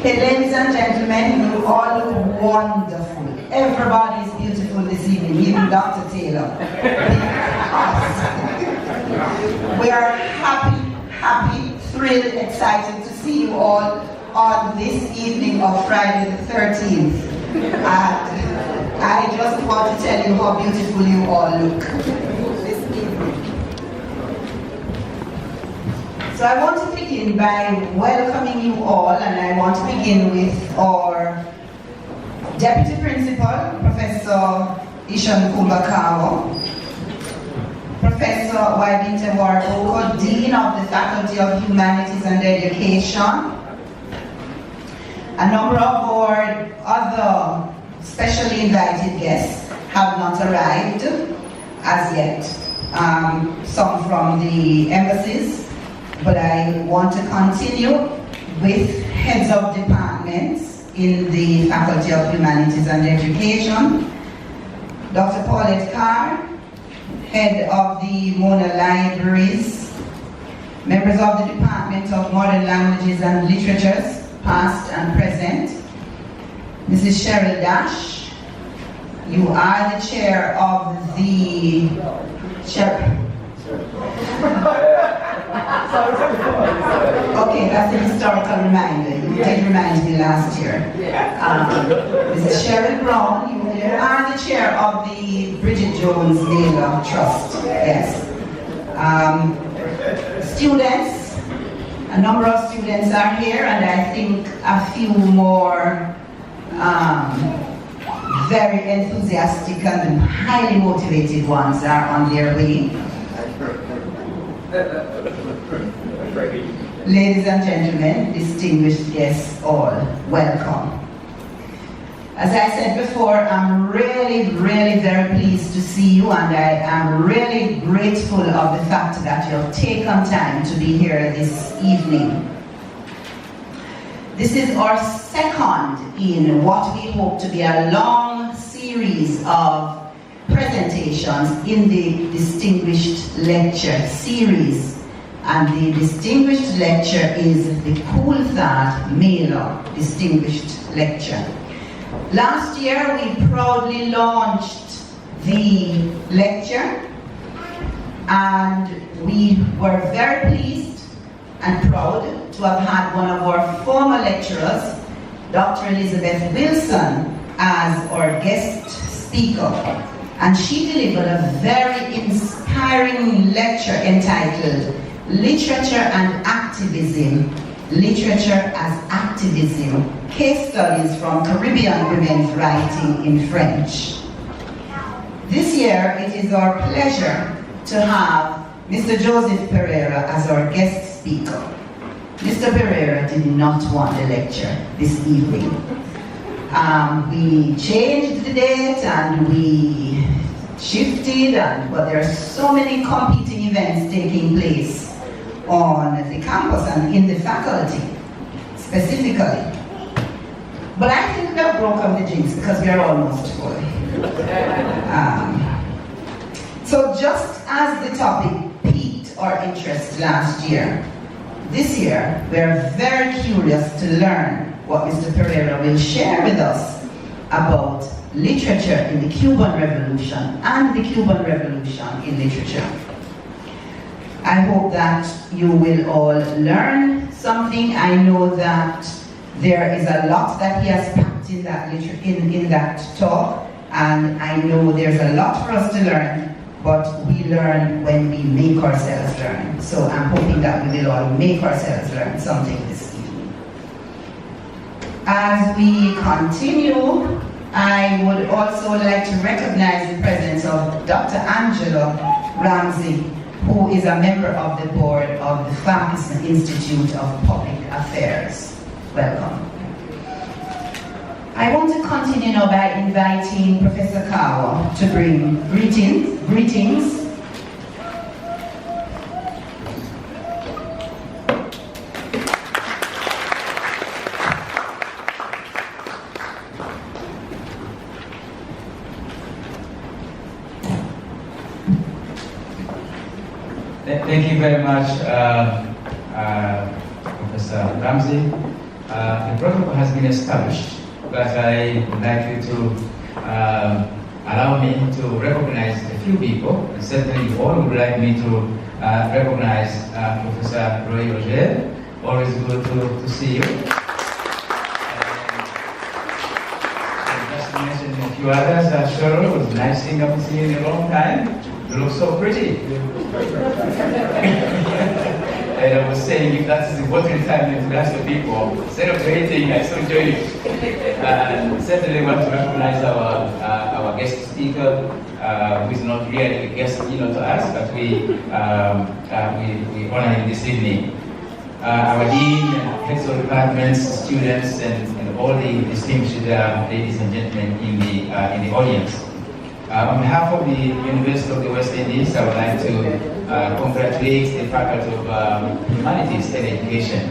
Okay, ladies and gentlemen, you all look wonderful. Everybody is beautiful this evening, even Dr. Taylor. We are happy, thrilled, excited to see you all on this evening of Friday the 13th. And I just want to tell you how beautiful you all look this evening. So I want to begin by welcoming you all, and I want to begin with our Deputy Principal, Professor Ishan Kubakawa, Professor Waibinte Waroko, Dean of the Faculty of Humanities and Education. A number of our other specially invited guests have not arrived as yet. Some from the embassies, but I want to continue with heads of departments in the Faculty of Humanities and Education. Dr. Paulette Carr, head of the Mona Libraries, members of the Department of Modern Languages and Literatures, past and present. Mrs. Cheryl Dash, you are the chair of the Okay, that's a historical reminder. You did remind me last year. Mrs. Cheryl Brown, you are the chair of the Bridget Jones Naylor Trust. Yes. Students, a number of students are here, and I think a few more very enthusiastic and highly motivated ones are on their way. Ladies and gentlemen, distinguished guests all, welcome. As I said before, I'm really very pleased to see you, and I am really grateful of the fact that you've taken time to be here this evening. This is our second in what we hope to be a long series of presentations in the Distinguished Lecture series. And the Distinguished Lecture is the Coulthard-Mailer Distinguished Lecture. Last year we proudly launched the lecture, and we were very pleased and proud to have had one of our former lecturers, Dr. Elizabeth Wilson, as our guest speaker. And she delivered a very inspiring lecture entitled Literature and Activism, Literature as Activism, Case Studies from Caribbean Women's Writing in French. This year it is our pleasure to have Mr. Joseph Pereira as our guest speaker. Mr. Pereira did not want the lecture this evening. We changed the date and we shifted, but there are so many competing events taking place on the campus and in the faculty specifically. But I think we have broken the jinx because we are almost full. So just as the topic piqued our interest last year, this year we are very curious to learn what Mr. Pereira will share with us about literature in the Cuban Revolution and the Cuban Revolution in literature. I hope that you will all learn something. I know that there is a lot that he has packed in that in that talk, and I know there's a lot for us to learn, but we learn when we make ourselves learn. So I'm hoping that we will all make ourselves learn something this evening. As we continue, I would also like to recognize the presence of Dr. Angela Ramsey, who is a member of the board of the Farquharson Institute of Public Affairs. Welcome. I want to continue now by inviting Professor Kawa to bring greetings. Thank you very much, Professor Ramsey. the protocol has been established, but I would like you to allow me to recognize a few people, and certainly you all would like me to recognize Professor Roger. Always good to see you. And just to mention a few others, Cheryl, it was nice seeing up to you in a long time. You look so pretty. And I was saying, if that's the voting time to ask the people, celebrating, I so join you. And certainly want to recognize our guest speaker, who is not really a guest to us, but we honor him this evening. Our dean, heads of departments, students, and all the distinguished ladies and gentlemen in the audience. On behalf of the University of the West Indies, I would like to congratulate the Faculty of Humanities and Education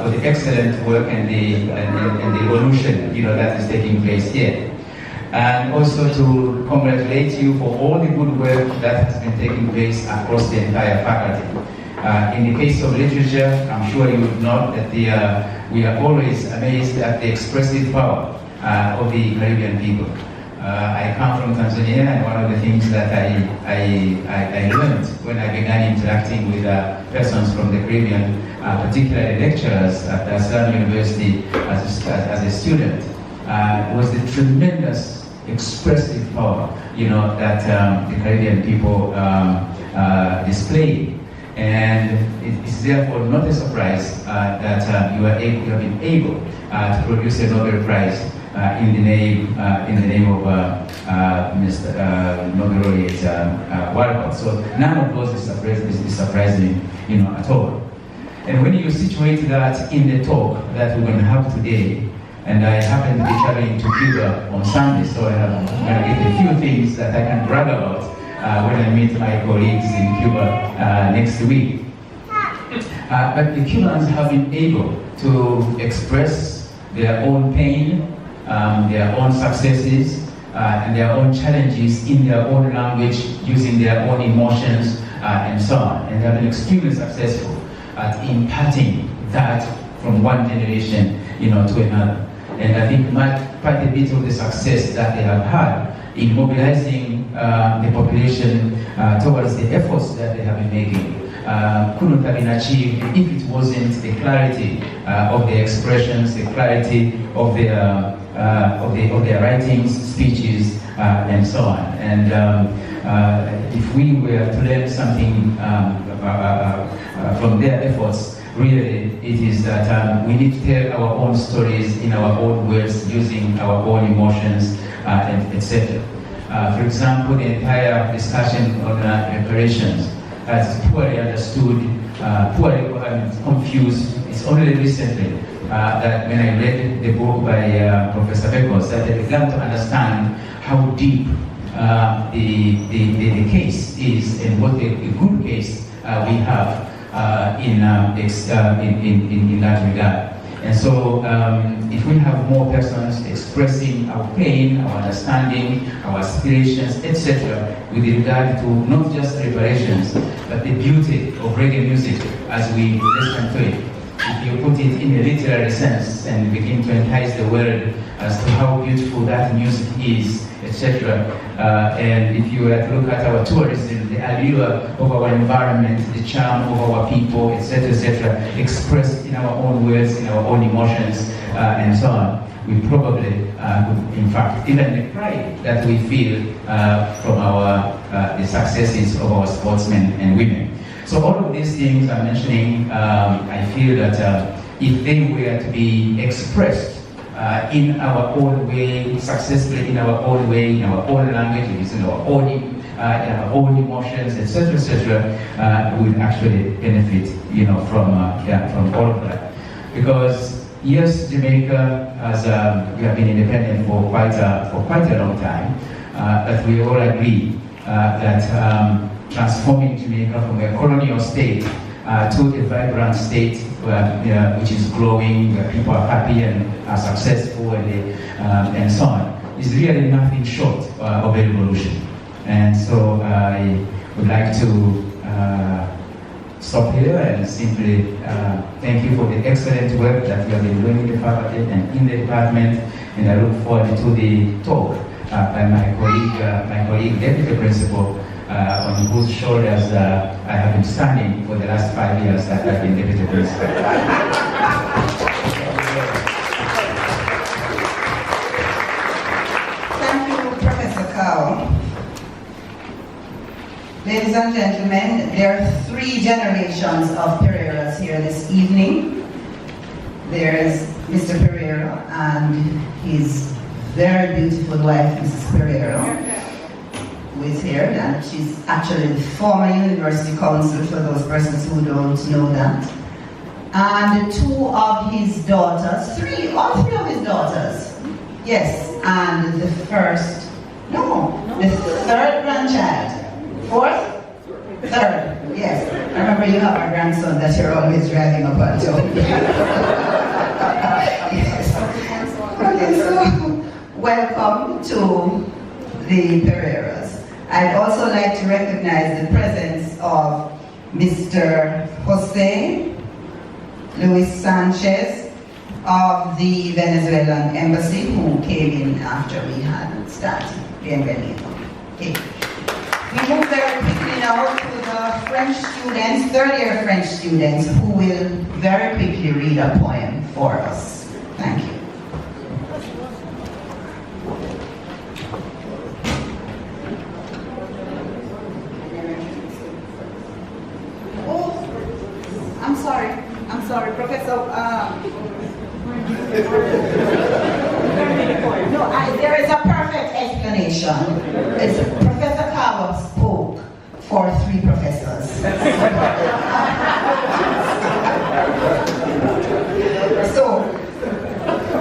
for the excellent work and the evolution that is taking place here. And also to congratulate you for all the good work that has been taking place across the entire faculty. In the case of literature, I'm sure you would know that we are always amazed at the expressive power of the Caribbean people. I come from Tanzania, and one of the things that I learned when I began interacting with persons from the Caribbean, particularly lecturers at Aslan University as a student, was the tremendous expressive power that the Caribbean people display. And it is therefore not a surprise that you have been able to produce a Nobel Prize in the name of Mr. Nobel laureate Walcott. So none of those is surprising, at all. And when you situate that in the talk that we're going to have today, and I happen to be traveling to Cuba on Sunday, so I'm going to get a few things that I can brag about when I meet my colleagues in Cuba next week. But the Cubans have been able to express their own pain, their own successes, and their own challenges in their own language, using their own emotions, and so on. And they have been extremely successful at imparting that from one generation, to another. And I think quite a bit of the success that they have had in mobilizing the population towards the efforts that they have been making couldn't have been achieved if it wasn't the clarity of their expressions, the clarity of their writings, speeches, and so on. And if we were to learn something from their efforts, really, it is that we need to tell our own stories in our own words, using our own emotions, etc. For example, the entire discussion on reparations is poorly understood, poorly confused. It's only recently that when I read the book by Professor Bekos that I began to understand how deep the case is and what a good case we have in that regard. And so if we have more persons expressing our pain, our understanding, our aspirations, etc., with regard to not just reparations, but the beauty of reggae music as we listen to it. If you put it in a literary sense and begin to entice the world as to how beautiful that music is, etc. And if you were to look at our tourism, the allure of our environment, the charm of our people, etc., expressed in our own words, in our own emotions, and so on, we probably would, in fact, even the pride that we feel from the successes of our sportsmen and women. So all of these things I'm mentioning, I feel that if they were to be expressed in our own way, successfully in our own way, in our own language, in our own emotions, etc., we would actually benefit, from all of that. Because yes, Jamaica has we have been independent for quite a long time, but we all agree that transforming Jamaica from a colonial state to a vibrant state which is growing, where people are happy and are successful, and so on, is really nothing short of a revolution. And so I would like to stop here and simply thank you for the excellent work that you have been doing in the faculty and in the department, and I look forward to the talk by my colleague Deputy Principal, on whose shoulders I have been standing for the last 5 years that I've been Deputy Principal. Thank you, Professor Kao. Ladies and gentlemen, there are 3 generations of Pereiras here this evening. There's Mr. Pereira and his very beautiful wife, Mrs. Pereira, who is here, and she's actually the former university council for those persons who don't know that. And 2 of his daughters, all three of his daughters, yes, and the third grandchild. 4th? 3rd, yes. I remember you have a grandson that you're always driving up and down. Yes. Okay, so welcome to the Pereiras. I'd also like to recognize the presence of Mr. Jose Luis Sanchez of the Venezuelan embassy, who came in after we had started. Bienvenido. Okay. We move very quickly now to the French students, 3rd-year French students, who will very quickly read a poem for us. Thank you. Oh, I'm sorry, Professor. No, there is a perfect explanation. It's Professor Kawa spoke for 3 professors. So,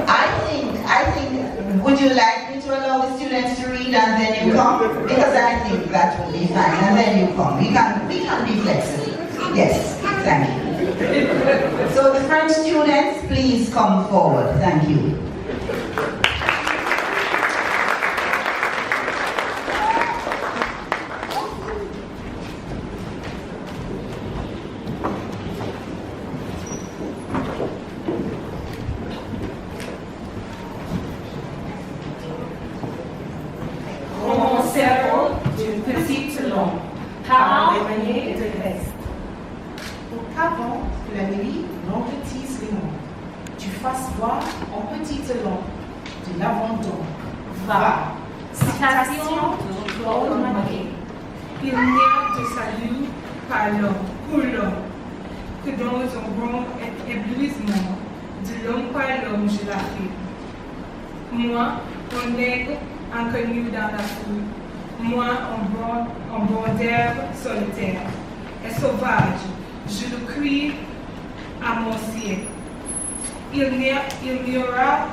I think, would you like me to allow the students to read and then you come? Because I think that will be fine, and then you come. We can be flexible. Yes, thank you. So the French students, please come forward. Thank you. Moi, un nègre inconnu dans la foule, moi, un bord d'herbe solitaire et sauvage, je le crie à mon ciel. Il n'y aura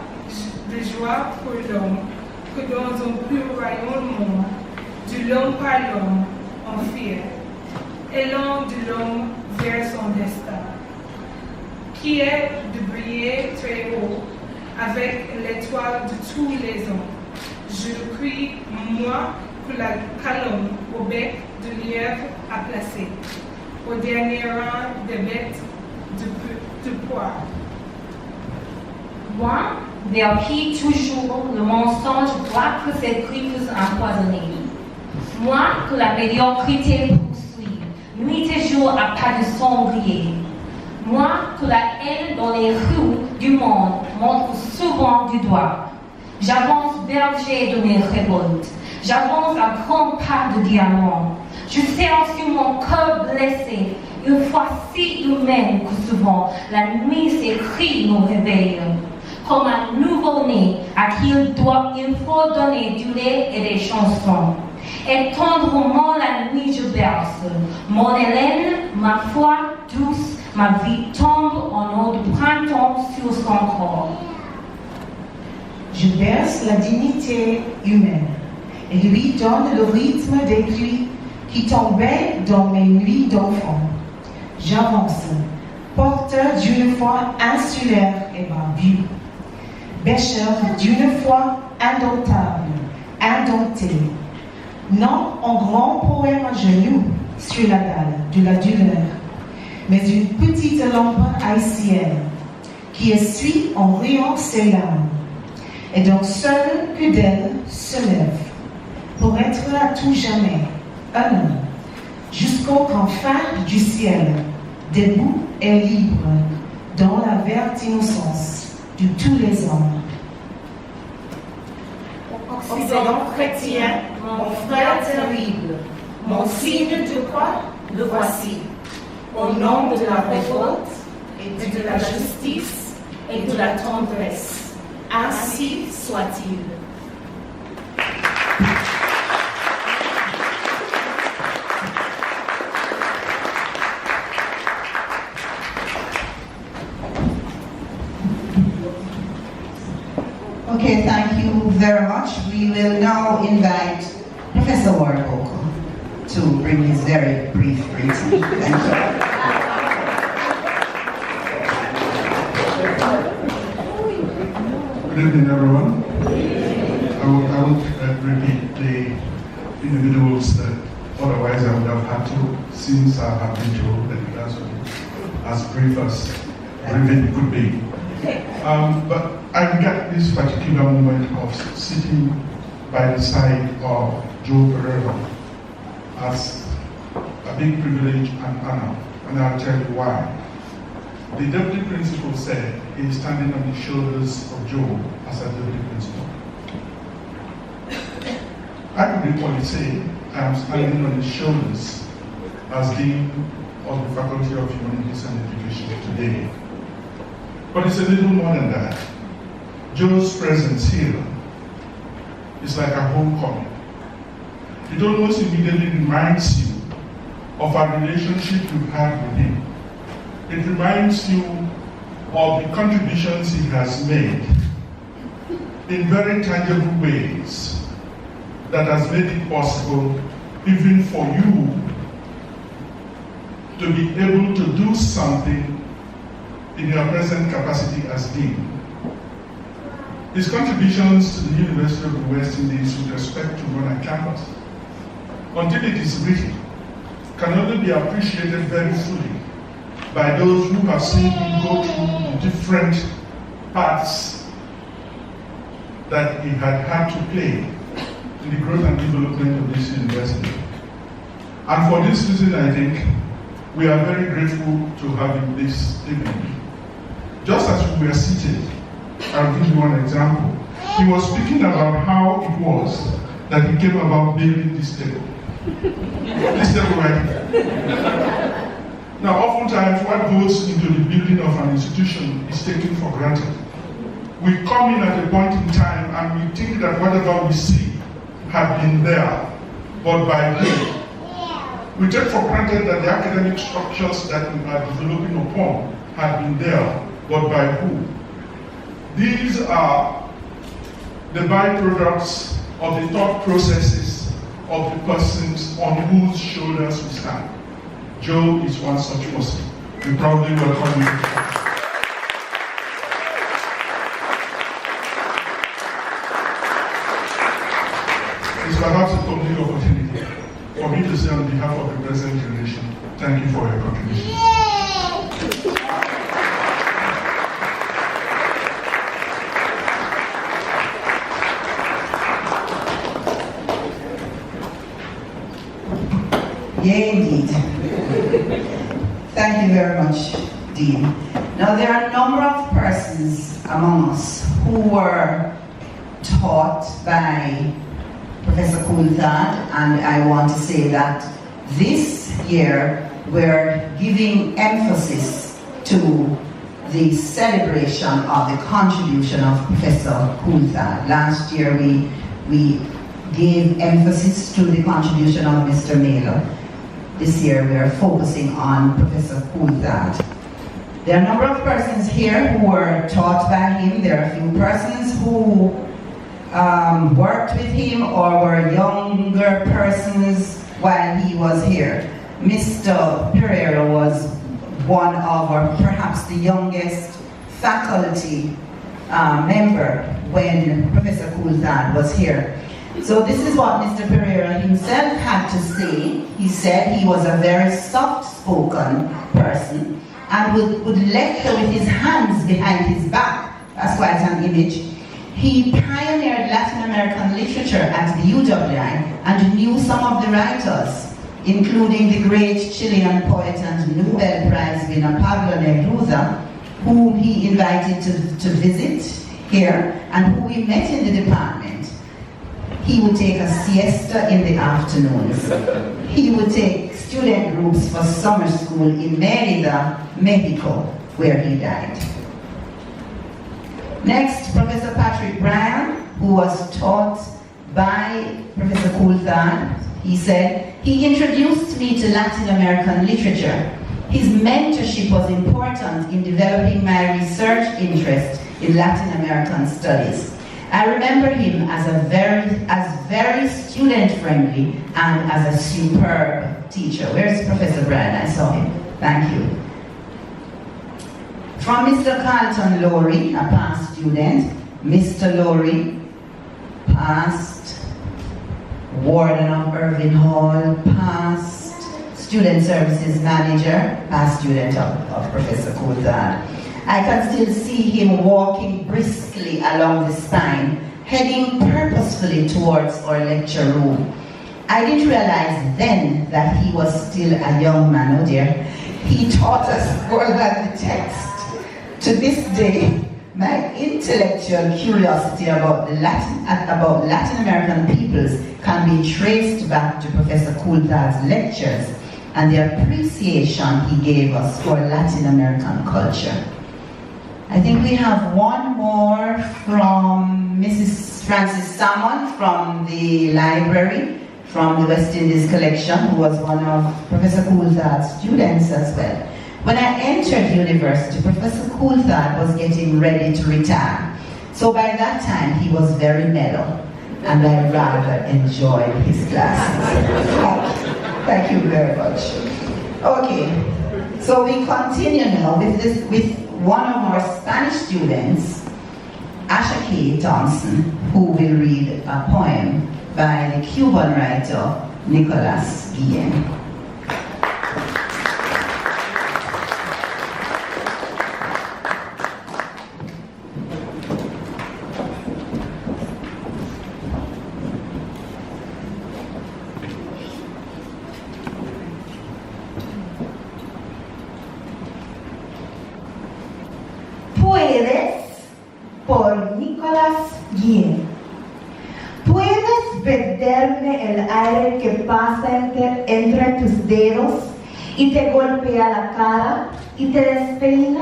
de joie pour l'homme que dans un plus royaume monde, de l'homme par l'homme, on fier, élan de l'homme vers son destin, qui est de briller très haut, avec l'étoile de tous les hommes. Je le crie, moi, que la colombe au bec de lièvre a placé, au dernier rang des bêtes de poids. Moi, vers qui toujours le mensonge doit que ses griffes empoisonnées. Moi, que la médiocrité poursuit, nuit et jour à pas de sombrier. Moi, que la haine dans les rues du monde montre souvent du doigt. J'avance berger de mes révoltes. J'avance à grands pas de diamant. Je serre sur mon cœur blessé, une fois si humaine que souvent la nuit ses cris nous réveillent. Comme un nouveau-né à qui il faut donner du lait et des chansons. Et tendrement la nuit je berce. Mon Hélène, ma foi douce, ma vie tombe en eau de printemps sur son corps. Je berce la dignité humaine et lui donne le rythme des pluies qui tombaient dans mes nuits d'enfant. J'avance, porteur d'une foi insulaire et barbue, bêcheur d'une foi indomptable, non en grand poème à genoux sur la dalle de la douleur, mais une petite lampe haïtienne qui essuie en riant ses larmes. Et donc seul que d'elle se lève pour être à tout jamais un homme, jusqu'au confin du ciel, debout et libre, dans la verte innocence de tous les hommes. Occident chrétien, mon frère terrible, mon signe de croix, le voici. Au nom de la révolte et de la justice et de la tendresse, ainsi soit-il. Okay, thank you very much. We will now invite Professor Warburg to bring his very brief greeting. Thank you. Good evening, everyone. I won't repeat the individuals that otherwise I would have had to, since I have been told that that's as brief as briefing could be. But I regard this particular moment of sitting by the side of Joe Pereira as a big privilege and honor, and I'll tell you why. The deputy principal said he is standing on the shoulders of Joe as a deputy principal. I could equally say I am standing on his shoulders as Dean of the Faculty of Humanities and Education today. But it's a little more than that. Joe's presence here is like a homecoming. It almost immediately reminds you of a relationship you've had with him. It reminds you of the contributions he has made in very tangible ways that has made it possible even for you to be able to do something in your present capacity as Dean. His contributions to the University of the West Indies with respect to Ghana campus, until it is written, can only be appreciated very fully by those who have seen him go through the different paths that he had to play in the growth and development of this university. And for this reason, I think we are very grateful to have him this evening. Just as we were seated, I'll give you one example. He was speaking about how it was that he came about building this table. This table right here. Now, oftentimes, what goes into the building of an institution is taken for granted. We come in at a point in time and we think that whatever we see had been there, but by who? We take for granted that the academic structures that we are developing upon had been there, but by who? These are the byproducts of the thought processes of the persons on whose shoulders we stand. Joe is one such person. We proudly welcome you. It's perhaps a complete opportunity for me to say on behalf of the present generation, thank you for your contribution. Yeah, indeed. Thank you very much, Dean. Now, there are a number of persons among us who were taught by Professor Coulthard, and I want to say that this year we're giving emphasis to the celebration of the contribution of Professor Coulthard. Last year we gave emphasis to the contribution of Mr. Mailer. This year we are focusing on Professor Coulthard. There are a number of persons here who were taught by him. There are a few persons who worked with him or were younger persons while he was here. Mr. Pereira was one of, or perhaps the youngest faculty member when Professor Coulthard was here. So this is what Mr. Pereira himself had to say. He said he was a very soft-spoken person and would lecture with his hands behind his back. That's quite an image. He pioneered Latin American literature at the UWI and knew some of the writers, including the great Chilean poet and Nobel Prize winner Pablo Neruda, whom he invited to visit here and who we met in the department. He would take a siesta in the afternoons. He would take student groups for summer school in Merida, Mexico, where he died. Next, Professor Patrick Bryan, who was taught by Professor Coulthard. He said, he introduced me to Latin American literature. His mentorship was important in developing my research interest in Latin American studies. I remember him as very student-friendly and as a superb teacher. Where's Professor Bryan? I saw him. Thank you. From Mr. Carlton Lowry, a past student, Mr. Lowry, past warden of Irving Hall, past student services manager, past student of Professor Coulthard. I can still see him walking briskly along the spine, heading purposefully towards our lecture room. I didn't realize then that he was still a young man, oh dear. He taught us more than the text. To this day, my intellectual curiosity about Latin American peoples can be traced back to Professor Coulthard's lectures and the appreciation he gave us for Latin American culture. I think we have one more from Mrs. Frances Salmon from the library, from the West Indies collection, who was one of Professor Coulthard's students as well. When I entered university, Professor Coulthard was getting ready to retire. So by that time, he was very mellow, and I rather enjoyed his classes. Thank you very much. Okay, so we continue now with one of our Spanish students, Asha K. Thompson, who will read a poem by the Cuban writer Nicolas Guillen. Por Nicolas Guillen. ¿Puedes venderme el aire que pasa entre tus dedos y te golpea la cara y te despeina?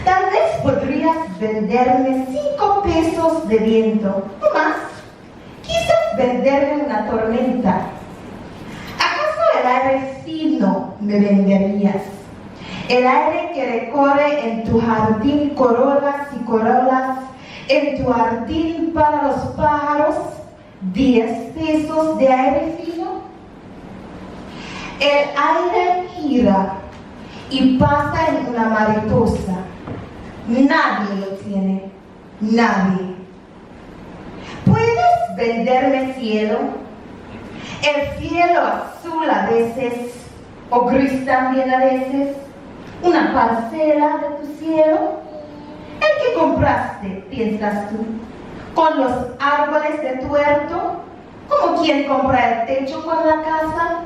Tal vez podrías venderme 5 pesos de viento, o más. Quizás venderme una tormenta. ¿Acaso el aire fino me venderías? El aire que recorre en tu jardín corolas y corolas, en tu jardín para los pájaros, 10 pesos de aire fino. El aire gira y pasa en una mariposa. Nadie lo tiene, nadie. ¿Puedes venderme cielo? El cielo azul a veces, o gris también a veces. Una parcela de tu cielo, el que compraste, piensas tú, con los árboles de tu huerto, como quien compra el techo con la casa.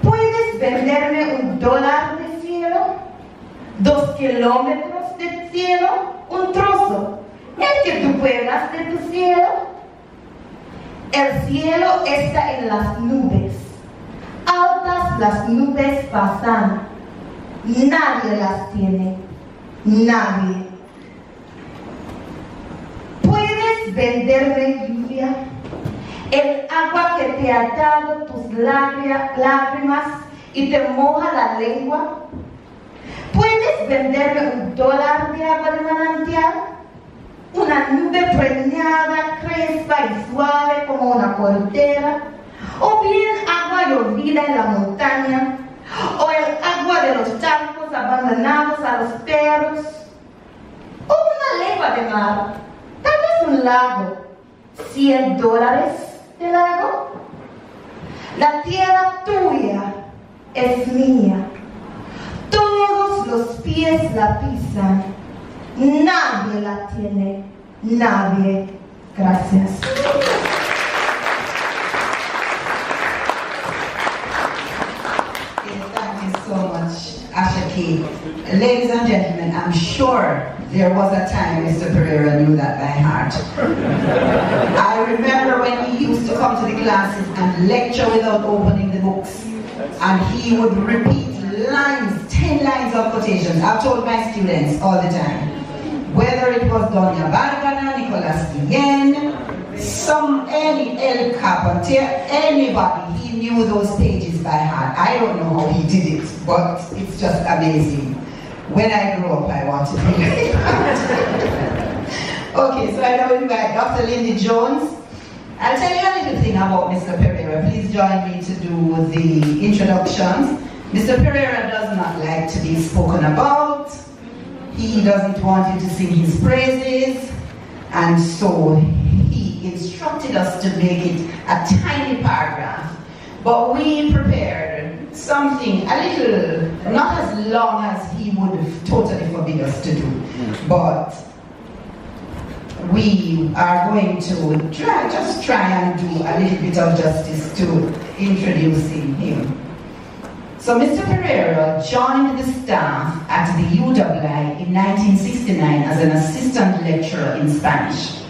¿Puedes venderme $1 de cielo? 2 kilómetros de cielo, un trozo, el que tú pueblas de tu cielo. El cielo está en las nubes, altas las nubes pasan. Nadie las tiene, nadie. ¿Puedes venderme lluvia? El agua que te ha dado tus lágrimas y te moja la lengua. ¿Puedes venderme $1 de agua de manantial? Una nube preñada, crespa y suave como una cortera. O bien agua llovida en la montaña. O el agua de los charcos abandonados a los perros, o una lengua de mar, tal vez un lago, $100 de largo. La tierra tuya es mía. Todos los pies la pisan. Nadie la tiene. Nadie. Gracias. Thank you so much, Ashaki. Ladies and gentlemen, I'm sure there was a time Mr. Pereira knew that by heart. I remember when he used to come to the classes and lecture without opening the books. And he would repeat lines, 10 lines of quotations. I've told my students all the time. Whether it was Doña Barbara, Nicolas Guillen, any El Carpentier, anybody, he knew those pages by heart. I don't know how he did it, but it's just amazing. When I grow up, I want to be like that. Okay, so I now invite Dr. Lindy Jones. I'll tell you a little thing about Mr. Pereira. Please join me to do the introductions. Mr. Pereira does not like to be spoken about. He doesn't want you to sing his praises. And so he instructed us to make it a tiny paragraph. But we prepared something a little, not as long as he would have totally forbid us to do. But we are going to try and do a little bit of justice to introducing him. So Mr. Pereira joined the staff at the UWI in 1969 as an assistant lecturer in Spanish.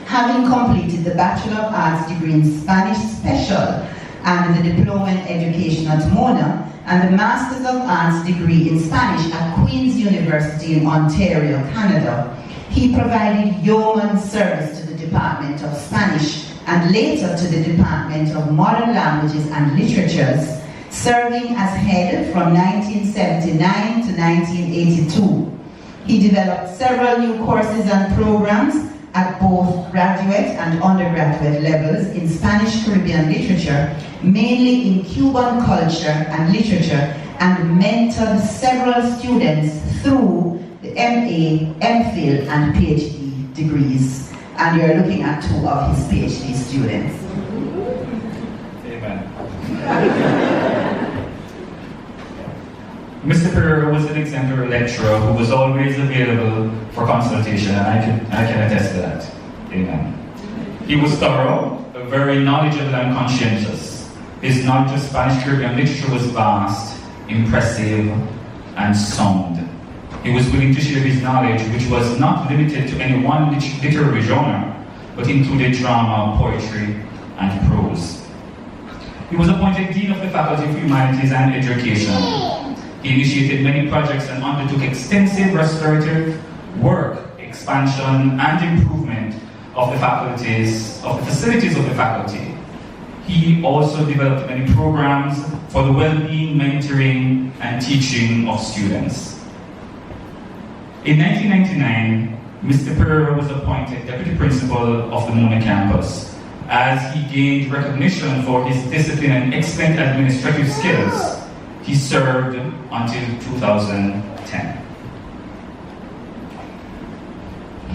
Having completed the Bachelor of Arts degree in Spanish Special and the Diploma in Education at Mona and the Masters of Arts degree in Spanish at Queen's University in Ontario, Canada, he provided yeoman service to the Department of Spanish and later to the Department of Modern Languages and Literatures, serving as head from 1979 to 1982. He developed several new courses and programs at both graduate and undergraduate levels in Spanish Caribbean literature, mainly in Cuban culture and literature, and mentored several students through the MA, MPhil, and PhD degrees. And you're looking at 2 of his PhD students. Amen. Mr. Pereira was an exemplary lecturer who was always available for consultation, and I can attest to that. Amen. He was thorough, very knowledgeable and conscientious. His knowledge of Spanish Caribbean literature was vast, impressive, and sound. He was willing to share his knowledge, which was not limited to any one literary genre, but included drama, poetry, and prose. He was appointed Dean of the Faculty of Humanities and Education. He initiated many projects and undertook extensive restorative work, expansion, and improvement of the facilities of the faculty. He also developed many programs for the well-being, mentoring, and teaching of students. In 1999, Mr. Pereira was appointed Deputy Principal of the Mona campus as he gained recognition for his discipline and excellent administrative skills. He served until 2010.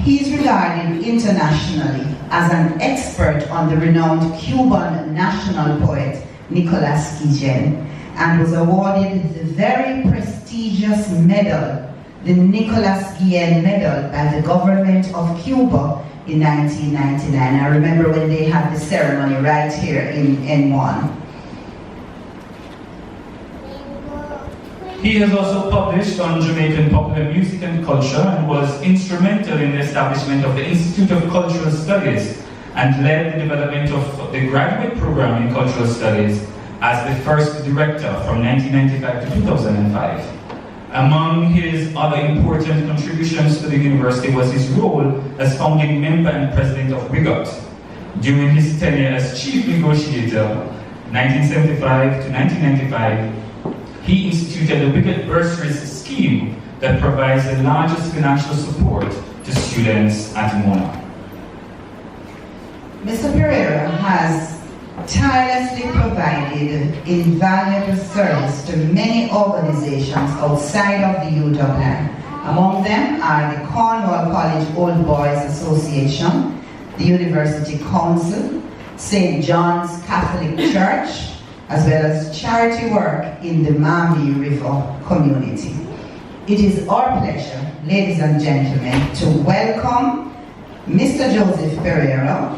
He is regarded internationally as an expert on the renowned Cuban national poet Nicolas Guillen and was awarded the very prestigious medal, the Nicolas Guillen Medal, by the government of Cuba in 1999. I remember when they had the ceremony right here in N1. He has also published on Jamaican popular music and culture and was instrumental in the establishment of the Institute of Cultural Studies and led the development of the graduate program in cultural studies as the first director from 1995 to 2005. Among his other important contributions to the university was his role as founding member and president of WIGOT. During his tenure as chief negotiator, 1975 to 1995, he instituted the WIGOT Bursaries scheme that provides the largest financial support to students at Mona. Mr. Pereira has tirelessly provided invaluable service to many organizations outside of the UWI. Among them are the Cornwall College Old Boys Association, the University Council, St. John's Catholic Church, as well as charity work in the Maumee River community. It is our pleasure, ladies and gentlemen, to welcome Mr. Joseph Pereira,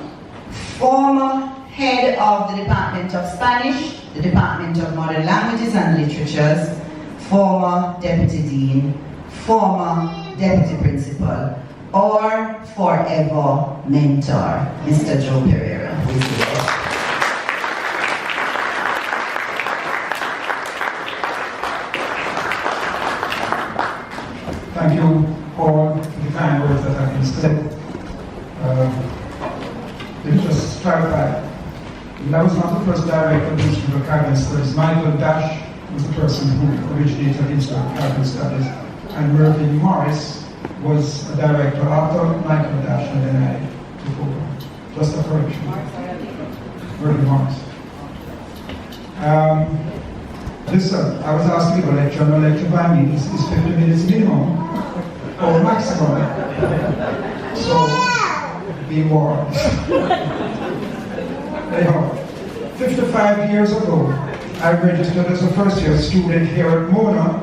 former head of the Department of Spanish, the Department of Modern Languages and Literatures, former Deputy Dean, former Deputy Principal, or forever mentor, Mr. Joe Pereira, who is here. Thank you all for the kind words that have been said. Let me just clarify. That was not the first director of the Institute of Caribbean Studies. Michael Dash was the person who originated the Institute of Caribbean Studies, and Mervyn Morris was a director after Michael Dash, and then I took over. Just a correction. Mervyn Morris. Listen, I was asked to give a lecture, and a lecture by me is 50 minutes minimum, or maximum. So, be warned. Anyhow, 55 years ago, I registered as a first-year student here at Mona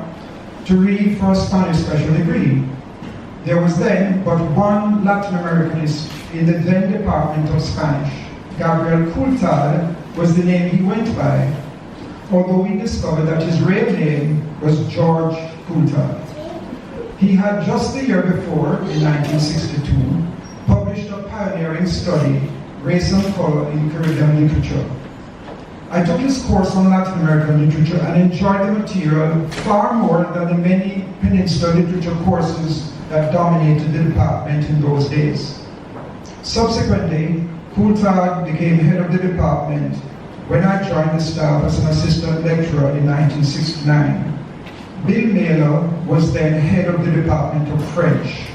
to read for a Spanish special degree. There was then but one Latin Americanist in the then Department of Spanish. Gabriel Coulthard was the name he went by, although we discovered that his real name was George Coulthard. He had just the year before, in 1962, published a pioneering study, Race and Color in Caribbean Literature. I took his course on Latin American literature and enjoyed the material far more than the many Peninsula literature courses that dominated the department in those days. Subsequently, Coulthard became head of the department when I joined the staff as an assistant lecturer in 1969. Bill Mailer was then head of the Department of French.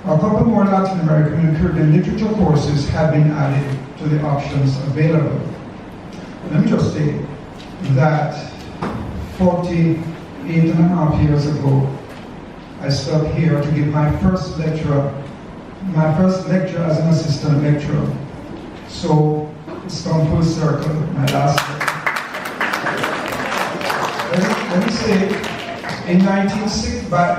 A couple more Latin American and Caribbean literature courses have been added to the options available. Let me just say that 48 and a half years ago, I stood here to give my first lecture as an assistant lecturer. So it's come full circle, my last lecture. Let me say, by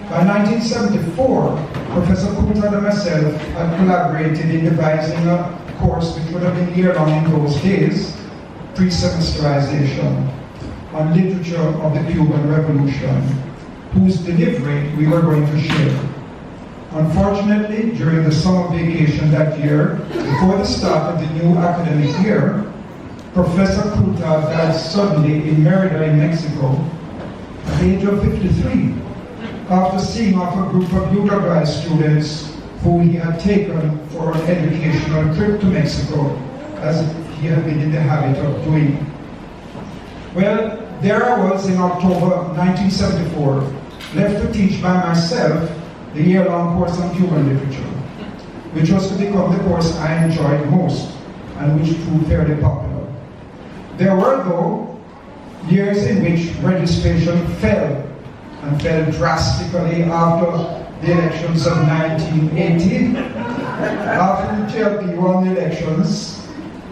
1974, Professor Coulthard and myself had collaborated in devising a course which would have been year-long in those days, pre-semesterization, on literature of the Cuban Revolution, whose delivery we were going to share. Unfortunately, during the summer vacation that year, before the start of the new academic year, Professor Coulthard died suddenly in Merida, in Mexico, at the age of 53, after seeing off a group of Uruguay students who he had taken for an educational trip to Mexico, as he had been in the habit of doing. Well, there I was in October 1974, left to teach by myself the year-long course on Cuban literature, which was to become the course I enjoyed most, and which proved fairly popular. There were, though, years in which registration fell, and fell drastically after the elections of 1980, after the TLP won the elections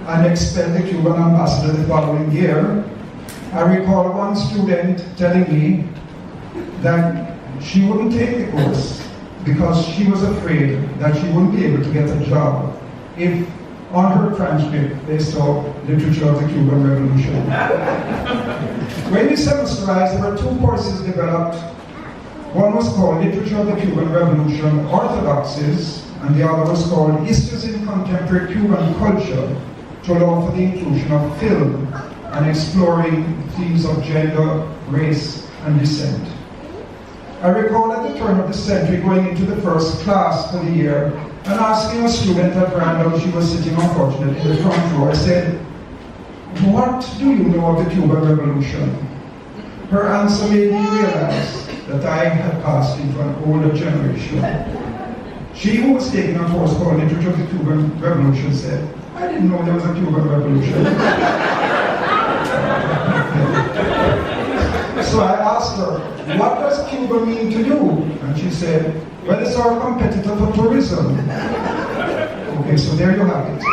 and expelled the Cuban ambassador the following year. I recall one student telling me that she wouldn't take the course because she was afraid that she wouldn't be able to get a job if on her transcript they saw literature of the Cuban Revolution. When we semesterized, there were two courses developed. One was called Literature of the Cuban Revolution, Orthodoxies, and the other was called Histories in Contemporary Cuban Culture, to allow for the inclusion of film and exploring themes of gender, race, and descent. I recall at the turn of the century going into the first class for the year and asking a student at random, she was sitting unfortunately in the front row, I said, "What do you know of the Cuban Revolution?" Her answer made me realize that I had passed into an older generation. She, who was taking a course called Literature of the Cuban Revolution, said, "I didn't know there was a Cuban Revolution." So I asked her, "What does Cuba mean to you?" And she said, "Well, it's our competitor for tourism." Okay, so there you have it.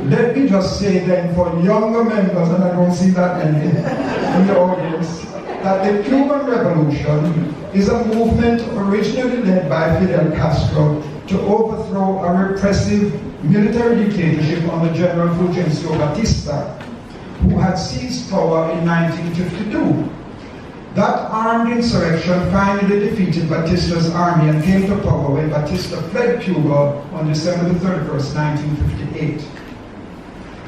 Let me just say then for younger members, and I don't see that many in the audience, that the Cuban Revolution is a movement originally led by Fidel Castro to overthrow a repressive military dictatorship under General Fulgencio Batista, who had seized power in 1952. That armed insurrection finally defeated Batista's army and came to power when Batista fled Cuba on December 31st, 1958.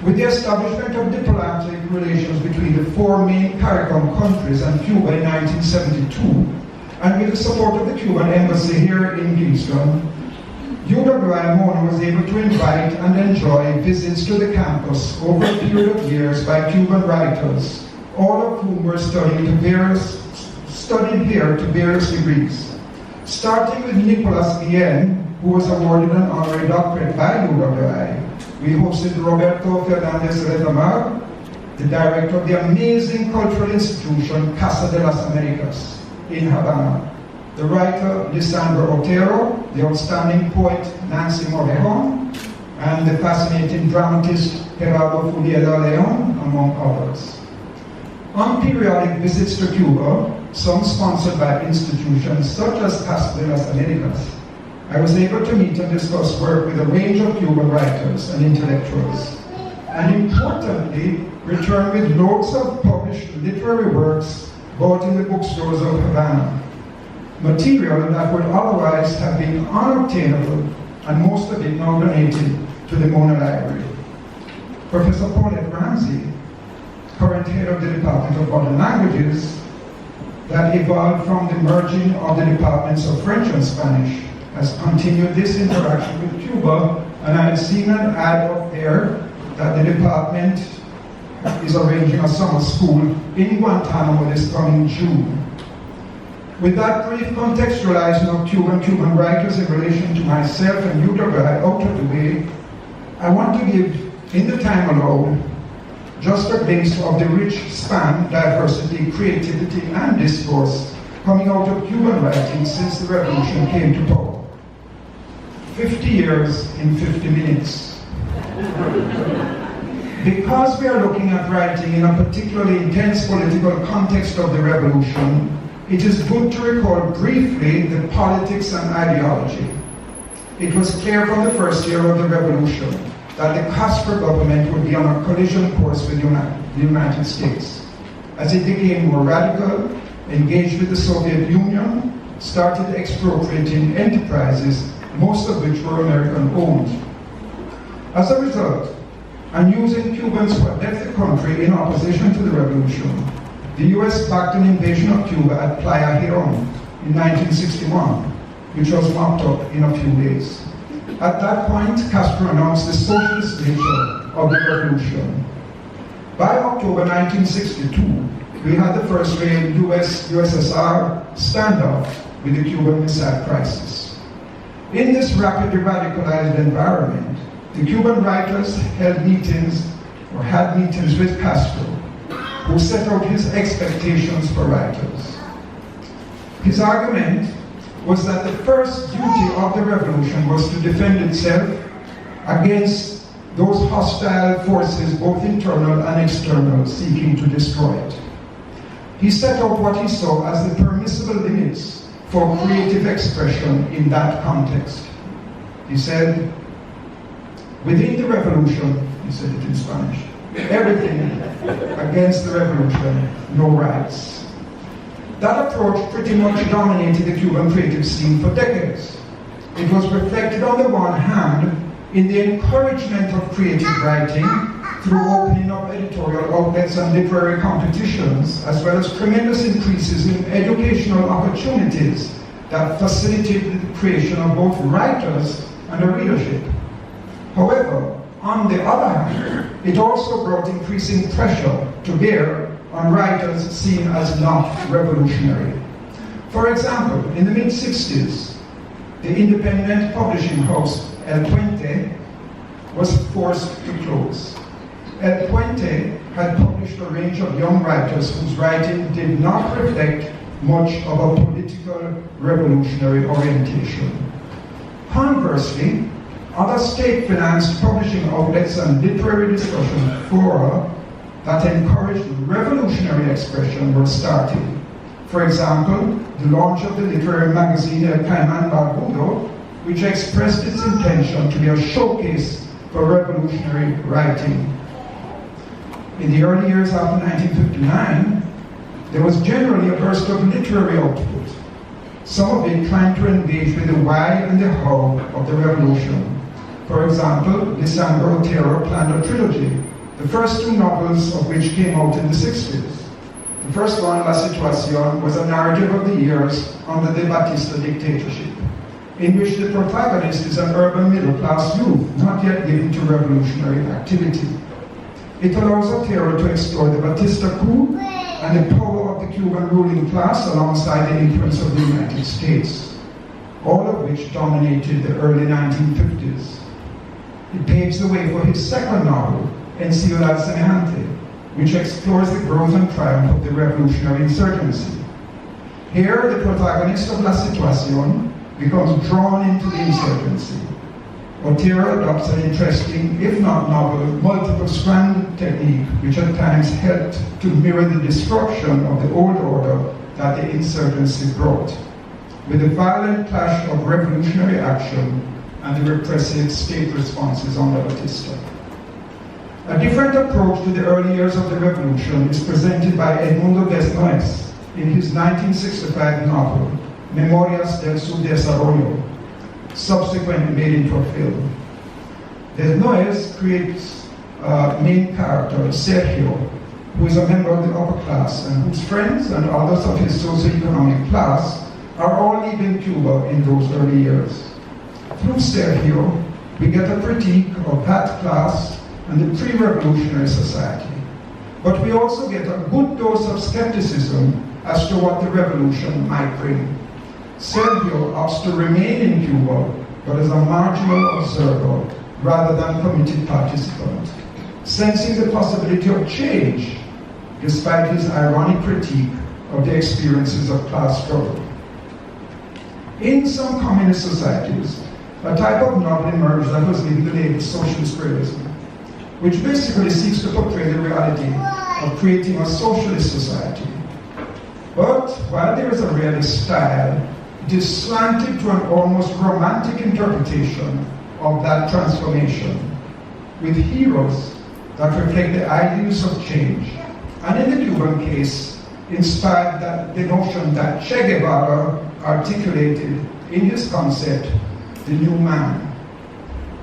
With the establishment of diplomatic relations between the four main CARICOM countries and Cuba in 1972, and with the support of the Cuban embassy here in Kingston, UWI Mona was able to invite and enjoy visits to the campus over a period of years by Cuban writers, all of whom were studied here to various degrees. Starting with Nicolas Guillen, who was awarded an honorary doctorate by UWI, we hosted Roberto Fernandez Retamar, the director of the amazing cultural institution Casa de las Americas in Havana, the writer Lisandro Otero, the outstanding poet Nancy Morejon, and the fascinating dramatist Gerardo Fulieda Leon, among others. On periodic visits to Cuba, some sponsored by institutions such as Casa de las Americas, I was able to meet and discuss work with a range of Cuban writers and intellectuals, and importantly, return with loads of published literary works bought in the bookstores of Havana, material that would otherwise have been unobtainable, and most of it now donated to the Mona Library. Professor Paulette Ramsey, current head of the Department of Modern Languages, that evolved from the merging of the departments of French and Spanish, has continued this interaction with Cuba, and I had seen an ad up there that the department is arranging a summer school in Guantanamo this coming June. With that brief contextualizing of Cuban writers in relation to myself and UWI out of the way, I want to give, in the time allowed, just a glimpse of the rich span, diversity, creativity, and discourse coming out of Cuban writing since the revolution came to power. 50 years in 50 minutes. Because we are looking at writing in a particularly intense political context of the revolution, it is good to recall briefly the politics and ideology. It was clear from the first year of the revolution that the Castro government would be on a collision course with the United States, as it became more radical, engaged with the Soviet Union, started expropriating enterprises, most of which were American-owned. As a result, and using Cubans who had left the country in opposition to the revolution, the US backed an invasion of Cuba at Playa Girón in 1961, which was mopped up in a few days. At that point, Castro announced the socialist nature of the revolution. By October 1962, we had the first real US-USSR standoff with the Cuban Missile Crisis. In this rapidly radicalized environment, the Cuban writers had meetings with Castro, who set out his expectations for writers. His argument was that the first duty of the revolution was to defend itself against those hostile forces, both internal and external, seeking to destroy it. He set out what he saw as the permissible limits for creative expression in that context. He said, within the revolution, he said it in Spanish, everything against the revolution, no rights. That approach pretty much dominated the Cuban creative scene for decades. It was reflected on the one hand in the encouragement of creative writing through opening up editorial outlets and literary competitions, as well as tremendous increases in educational opportunities that facilitated the creation of both writers and a readership. However, on the other hand, it also brought increasing pressure to bear on writers seen as not revolutionary. For example, in the mid-60s, the independent publishing house El Puente was forced to close. El Puente had published a range of young writers whose writing did not reflect much of a political revolutionary orientation. Conversely, Other state-financed publishing outlets and literary discussion fora that encouraged revolutionary expression were started. For example, the launch of the literary magazine El Caiman Barbudo, which expressed its intention to be a showcase for revolutionary writing. In the early years after 1959, there was generally a burst of literary output, some of it trying to engage with the why and the how of the revolution. For example, Lisandro Otero planned a trilogy, the first two novels of which came out in the 60s. The first one, La Situación, was a narrative of the years under the Batista dictatorship, in which the protagonist is an urban middle-class youth, not yet given to revolutionary activity. It allows Otero to explore the Batista coup and the power of the Cuban ruling class alongside the influence of the United States, all of which dominated the early 1950s. It paves the way for his second novel, En Ciudad Semejante, which explores the growth and triumph of the revolutionary insurgency. Here, the protagonist of La Situación becomes drawn into the insurgency. Otero adopts an interesting, if not novel, multiple-strand technique, which at times helped to mirror the destruction of the old order that the insurgency brought, with a violent clash of revolutionary action and the repressive state responses under Batista. A different approach to the early years of the revolution is presented by Edmundo Desnoes in his 1965 novel, Memorias del Subdesarrollo, subsequently made into a film. Desnoes creates a main character, Sergio, who is a member of the upper class and whose friends and others of his socioeconomic class are all leaving Cuba in those early years. Through Sergio, we get a critique of that class and the pre-revolutionary society. But we also get a good dose of skepticism as to what the revolution might bring. Sergio opts to remain in Cuba, but as a marginal observer rather than committed participant, sensing the possibility of change despite his ironic critique of the experiences of class struggle. In some communist societies, a type of novel emerged that was given the label socialist realism, which basically seeks to portray the reality of creating a socialist society. But while there is a realist style, it is slanted to an almost romantic interpretation of that transformation, with heroes that reflect the ideals of change, and in the Cuban case, inspired that the notion that Che Guevara articulated in his concept, the new man,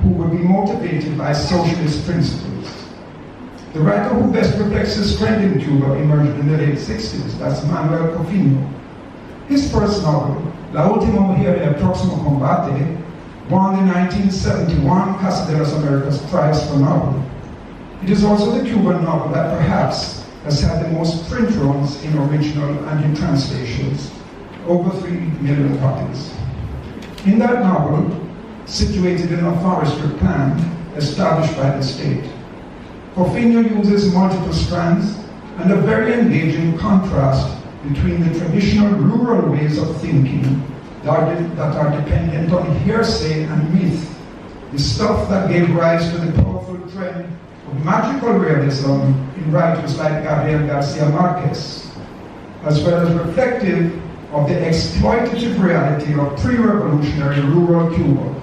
who would be motivated by socialist principles. The writer who best reflects this trend in Cuba emerged in the late 60s, that's Manuel Cofino. His first novel, La Última Mujer y el Próximo Combate, won the 1971 Casa de las Americas Prize for Novel. It is also the Cuban novel that perhaps has had the most print runs in original and in translations, over 3 million copies. In that novel, situated in a forestry plan established by the state, Cofino uses multiple strands and a very engaging contrast between the traditional rural ways of thinking that are dependent on hearsay and myth, the stuff that gave rise to the powerful trend of magical realism in writers like Gabriel Garcia Marquez, as well as reflective of the exploitative reality of pre-revolutionary rural Cuba,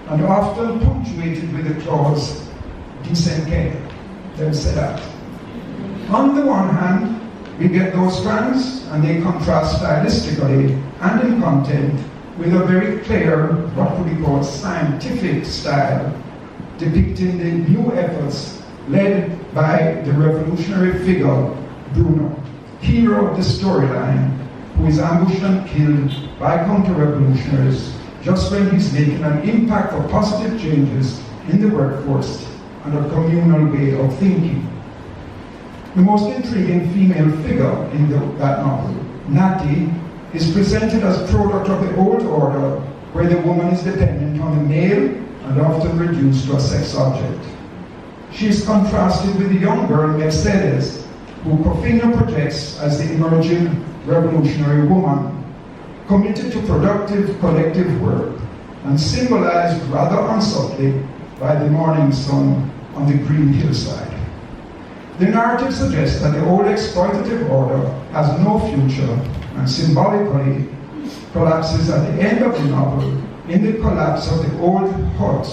and often punctuated with the clause, dicen que, them say that. On the one hand, we get those strands, and they contrast stylistically and in content with a very clear, what could be called scientific style, depicting the new efforts led by the revolutionary figure, Bruno, hero of the storyline, who is ambushed and killed by counter-revolutionaries just when he's making an impact for positive changes in the workforce and a communal way of thinking. The most intriguing female figure in that novel, Natty, is presented as product of the old order where the woman is dependent on the male and often reduced to a sex object. She is contrasted with the young girl Mercedes, who Cofino projects as the emerging revolutionary woman, committed to productive collective work, and symbolized rather unsubtly by the morning sun on the green hillside. The narrative suggests that the old exploitative order has no future and symbolically collapses at the end of the novel in the collapse of the old hut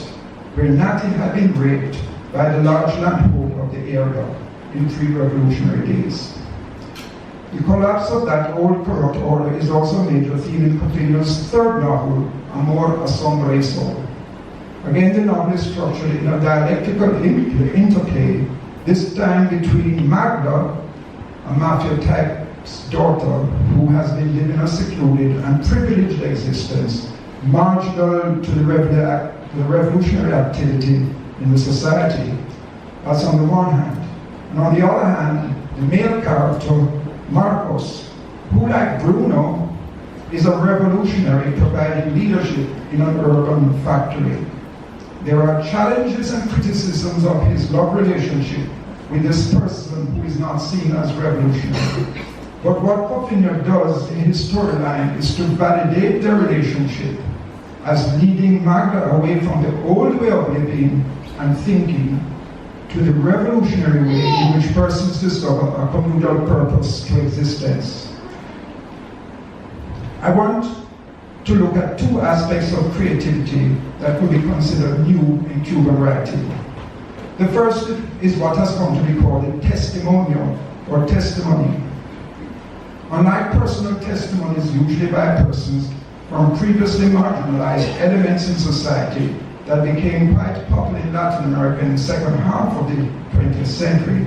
where Natty had been raped by the large landholder of the area in pre-revolutionary days. The collapse of that old corrupt order is also a major theme in Coutinho's third novel, Amor Asombroso. Again, the novel is structured in a dialectical interplay, this time between Magda, a mafia type's daughter who has been living a secluded and privileged existence, marginal to the revolutionary activity in the society. That's on the one hand. And on the other hand, the male character, Marcos, who, like Bruno, is a revolutionary providing leadership in an urban factory. There are challenges and criticisms of his love relationship with this person who is not seen as revolutionary. But what Coutinho does in his storyline is to validate their relationship as leading Magda away from the old way of living and thinking to the revolutionary way in which persons discover a communal purpose to existence. I want to look at two aspects of creativity that could be considered new in Cuban writing. The first is what has come to be called a testimonial or testimony. Unlike personal testimonies usually by persons from previously marginalized elements in society that became quite popular in Latin America in the second half of the 20th century,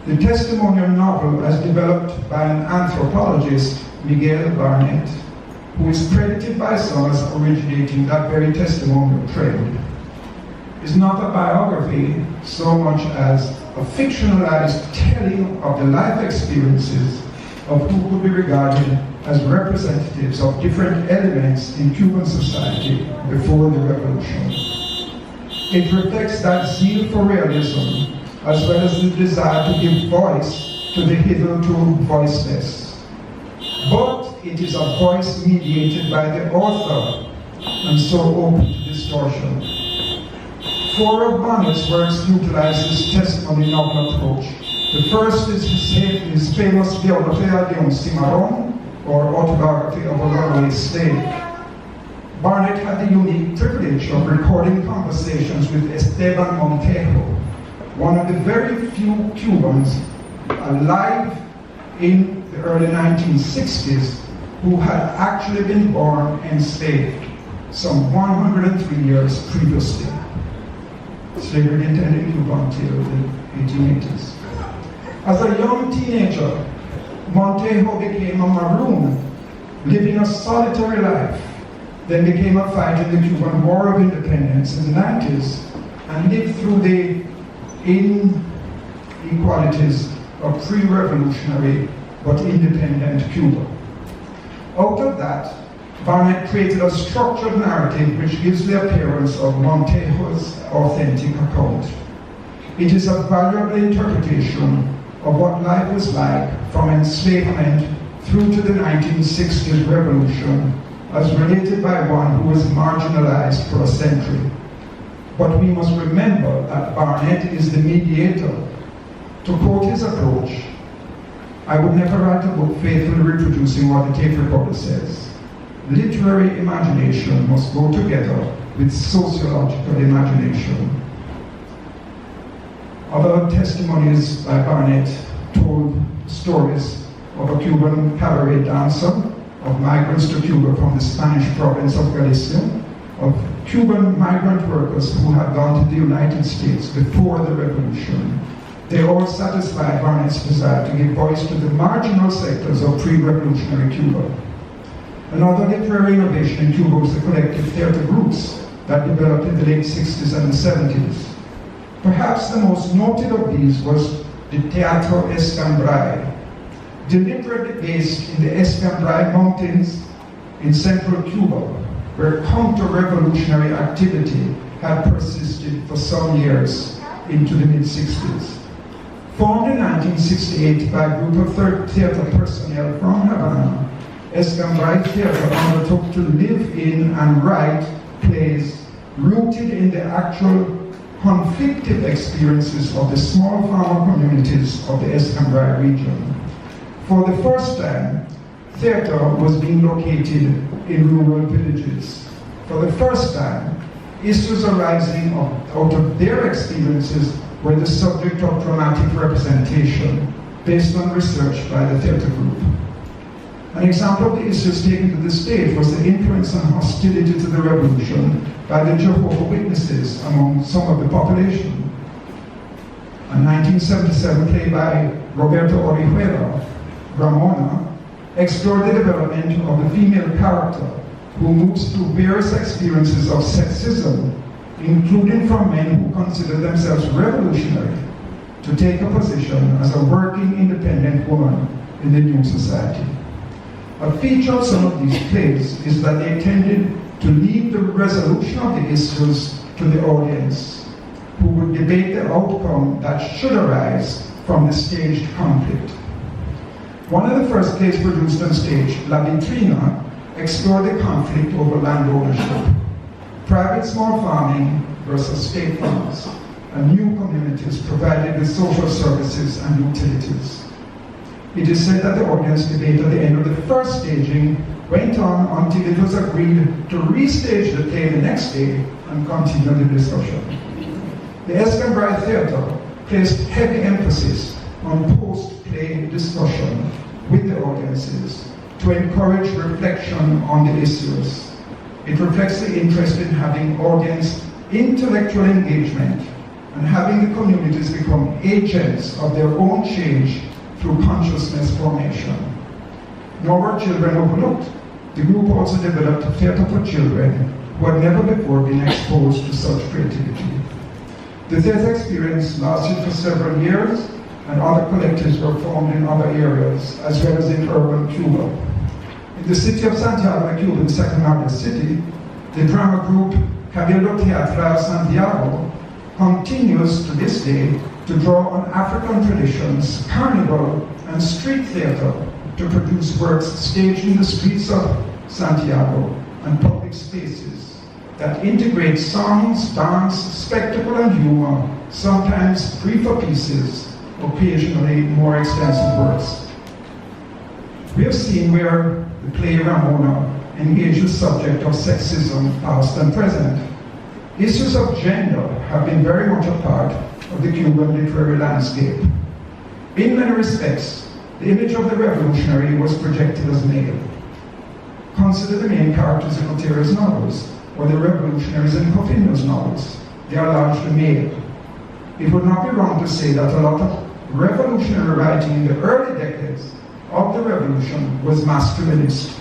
the testimonial novel, as developed by an anthropologist, Miguel Barnett, who is credited by some as originating that very testimonial trend, is not a biography so much as a fictionalized telling of the life experiences of who could be regarded as representatives of different elements in Cuban society before the revolution. It reflects that zeal for realism, as well as the desire to give voice to the hitherto voiceless. But it is a voice mediated by the author, and so open to distortion. Four of Barnett's works utilize this testimony novel approach. The first is his famous Biografía de un Cimarrón, or Autobiography of a Runaway Slave. Barnett had the unique privilege of recording conversations with Esteban Montejo, one of the very few Cubans alive in the early 1960s who had actually been born enslaved some 103 years previously. Slavery didn't end in Cuba until the 1880s. As a young teenager, Montejo became a Maroon, living a solitary life, then became a fighter in the Cuban War of Independence in the 90s, and lived through the inequalities of pre-revolutionary but independent Cuba. Out of that, Barnett created a structured narrative which gives the appearance of Montejo's authentic account. It is a valuable interpretation of what life was like from enslavement through to the 1960s revolution, as related by one who was marginalized for a century. But we must remember that Barnett is the mediator. To quote his approach, I would never write a book faithfully reproducing what the tape recorder says. Literary imagination must go together with sociological imagination. Other testimonies by Barnett told stories of a Cuban cabaret dancer, of migrants to Cuba from the Spanish province of Galicia, of Cuban migrant workers who had gone to the United States before the revolution. They all satisfied Barnett's desire to give voice to the marginal sectors of pre-revolutionary Cuba. Another literary innovation in Cuba was the collective theater groups that developed in the late 60s and the 70s. Perhaps the most noted of these was the Teatro Escambray, deliberately based in the Escambray Mountains in central Cuba, where counter-revolutionary activity had persisted for some years into the mid-60s. Formed in 1968 by a group of theater personnel from Havana, Escambray Theater undertook to live in and write plays rooted in the actual conflictive experiences of the small farmer communities of the Escambray region. For the first time, theater was being located in rural villages. For the first time, issues arising out of their experiences were the subject of dramatic representation based on research by the theater group. An example of the issues taken to the stage was the influence and hostility to the revolution by the Jehovah's Witnesses among some of the population. A 1977 play by Roberto Orihuela, Ramona, explored the development of the female character who moves through various experiences of sexism, including from men who consider themselves revolutionary, to take a position as a working, independent woman in the new society. A feature of some of these plays is that they tended to leave the resolution of the issues to the audience, who would debate the outcome that should arise from the staged conflict. One of the first plays produced on stage, La Vitrina, explored the conflict over land ownership, private small farming versus state farms, and new communities provided with social services and utilities. It is said that the audience debate at the end of the first staging went on until it was agreed to restage the play the next day and continue the discussion. The Escambray Theatre placed heavy emphasis on post-play discussion with the audiences to encourage reflection on the issues. It reflects the interest in having audience intellectual engagement and having the communities become agents of their own change through consciousness formation. Nor were children overlooked. The group also developed a theatre for children who had never before been exposed to such creativity. The theatre experience lasted for several years, and other collectives were formed in other areas, as well as in urban Cuba. In the city of Santiago, Cuba's second largest city, the drama group Cabildo Teatral Santiago continues to this day to draw on African traditions, carnival, and street theater to produce works staged in the streets of Santiago and public spaces that integrate songs, dance, spectacle, and humor, sometimes briefer pieces, occasionally more extensive works. We have seen where the play Ramona engaged the subject of sexism, past and present. Issues of gender have been very much a part of the Cuban literary landscape. In many respects, the image of the revolutionary was projected as male. Consider the main characters in Oteiro's novels, or the revolutionaries in Coffinio's novels. They are largely male. It would not be wrong to say that a lot of revolutionary writing in the early decades of the revolution was masculinist.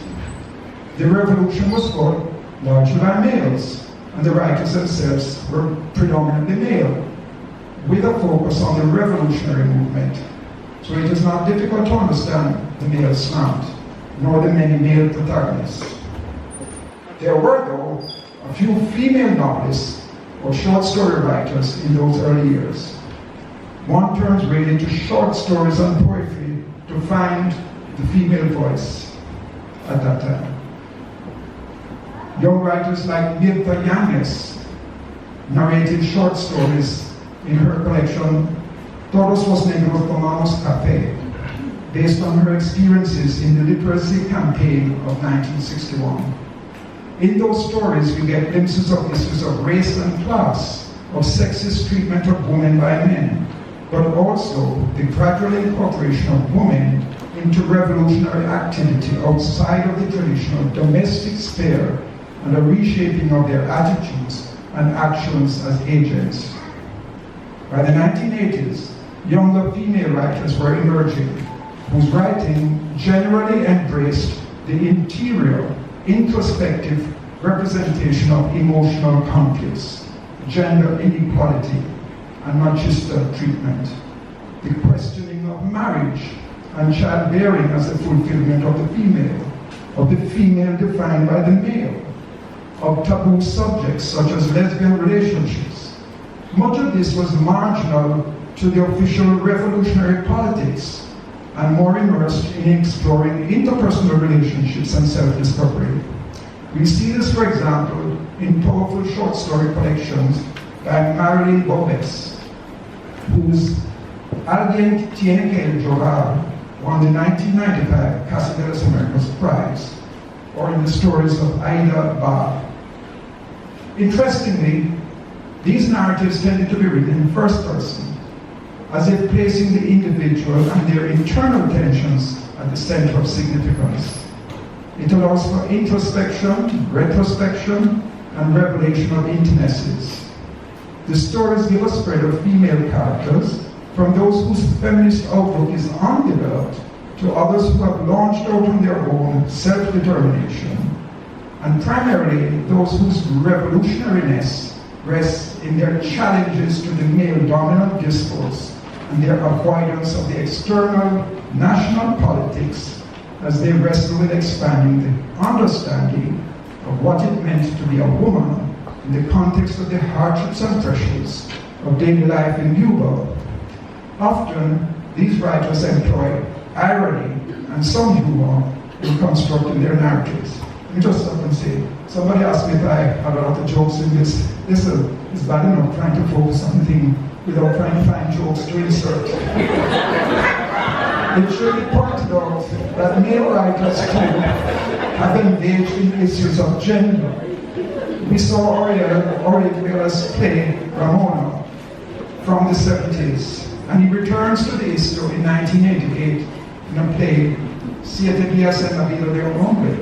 The revolution was fought largely by males, and the writers themselves were predominantly male, with a focus on the revolutionary movement. So it is not difficult to understand the male slant, nor the many male protagonists. There were, though, a few female novelists or short story writers in those early years. One turns really to short stories and poetry to find the female voice at that time. Young writers like Mirta Yáñez narrated short stories in her collection Todos los Negros Tomamos Café, based on her experiences in the literacy campaign of 1961. In those stories, we get glimpses of issues of race and class, of sexist treatment of women by men, but also the gradual incorporation of women into revolutionary activity outside of the traditional domestic sphere and a reshaping of their attitudes and actions as agents. By the 1980s, younger female writers were emerging, whose writing generally embraced the interior, introspective representation of emotional conflicts, gender inequality, and machista treatment, the questioning of marriage and childbearing as a fulfillment of the female defined by the male, of taboo subjects such as lesbian relationships. Much of this was marginal to the official revolutionary politics and more immersed in exploring interpersonal relationships and self-discovery. We see this, for example, in powerful short story collections by Marilyn Bobes, whose Alguien tiene que llorar won the 1995 Casa de las Americas Prize, or in the stories of Ida Barr. Interestingly, these narratives tended to be written in first person, as if placing the individual and their internal tensions at the center of significance. It allows for introspection, retrospection, and revelation of intimacies. The stories give a spread of female characters, from those whose feminist outlook is undeveloped to others who have launched out on their own self-determination, and primarily those whose revolutionariness rests in their challenges to the male-dominant discourse and their avoidance of the external national politics as they wrestle with expanding the understanding of what it meant to be a woman in the context of the hardships and pressures of daily life in Cuba. Often, these writers employ irony and some humor in constructing their narratives. Let me just stop and say, somebody asked me if I had a lot of jokes in this. Listen, it's bad enough trying to focus on the thing without trying to find jokes to insert. It should be pointed out that male writers too have engaged in issues of gender. We saw Arrieta's play Ramona from the 70s, and he returns to the issue in 1988 in a play, Siete Días en la Vida de un Hombre.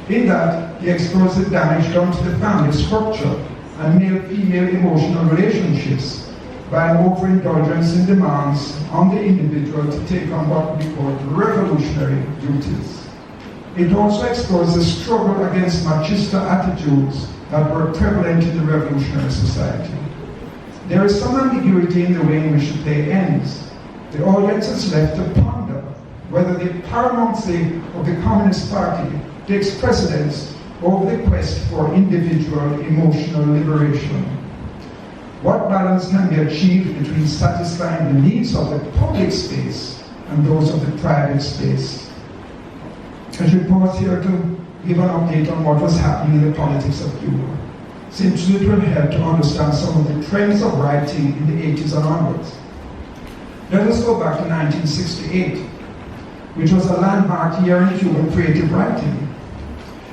In that, he explores the damage done to the family structure and male-female emotional relationships by an overindulgence in demands on the individual to take on what we call revolutionary duties. It also explores the struggle against machista attitudes that were prevalent in the revolutionary society. There is some ambiguity in the way in which the play ends. The audience is left to ponder whether the paramountcy of the Communist Party takes precedence over the quest for individual emotional liberation. What balance can be achieved between satisfying the needs of the public space and those of the private space? I should pause here to give an update on what was happening in the politics of Cuba, since it will help to understand some of the trends of writing in the 80s and onwards. Let us go back to 1968, which was a landmark year in Cuban creative writing.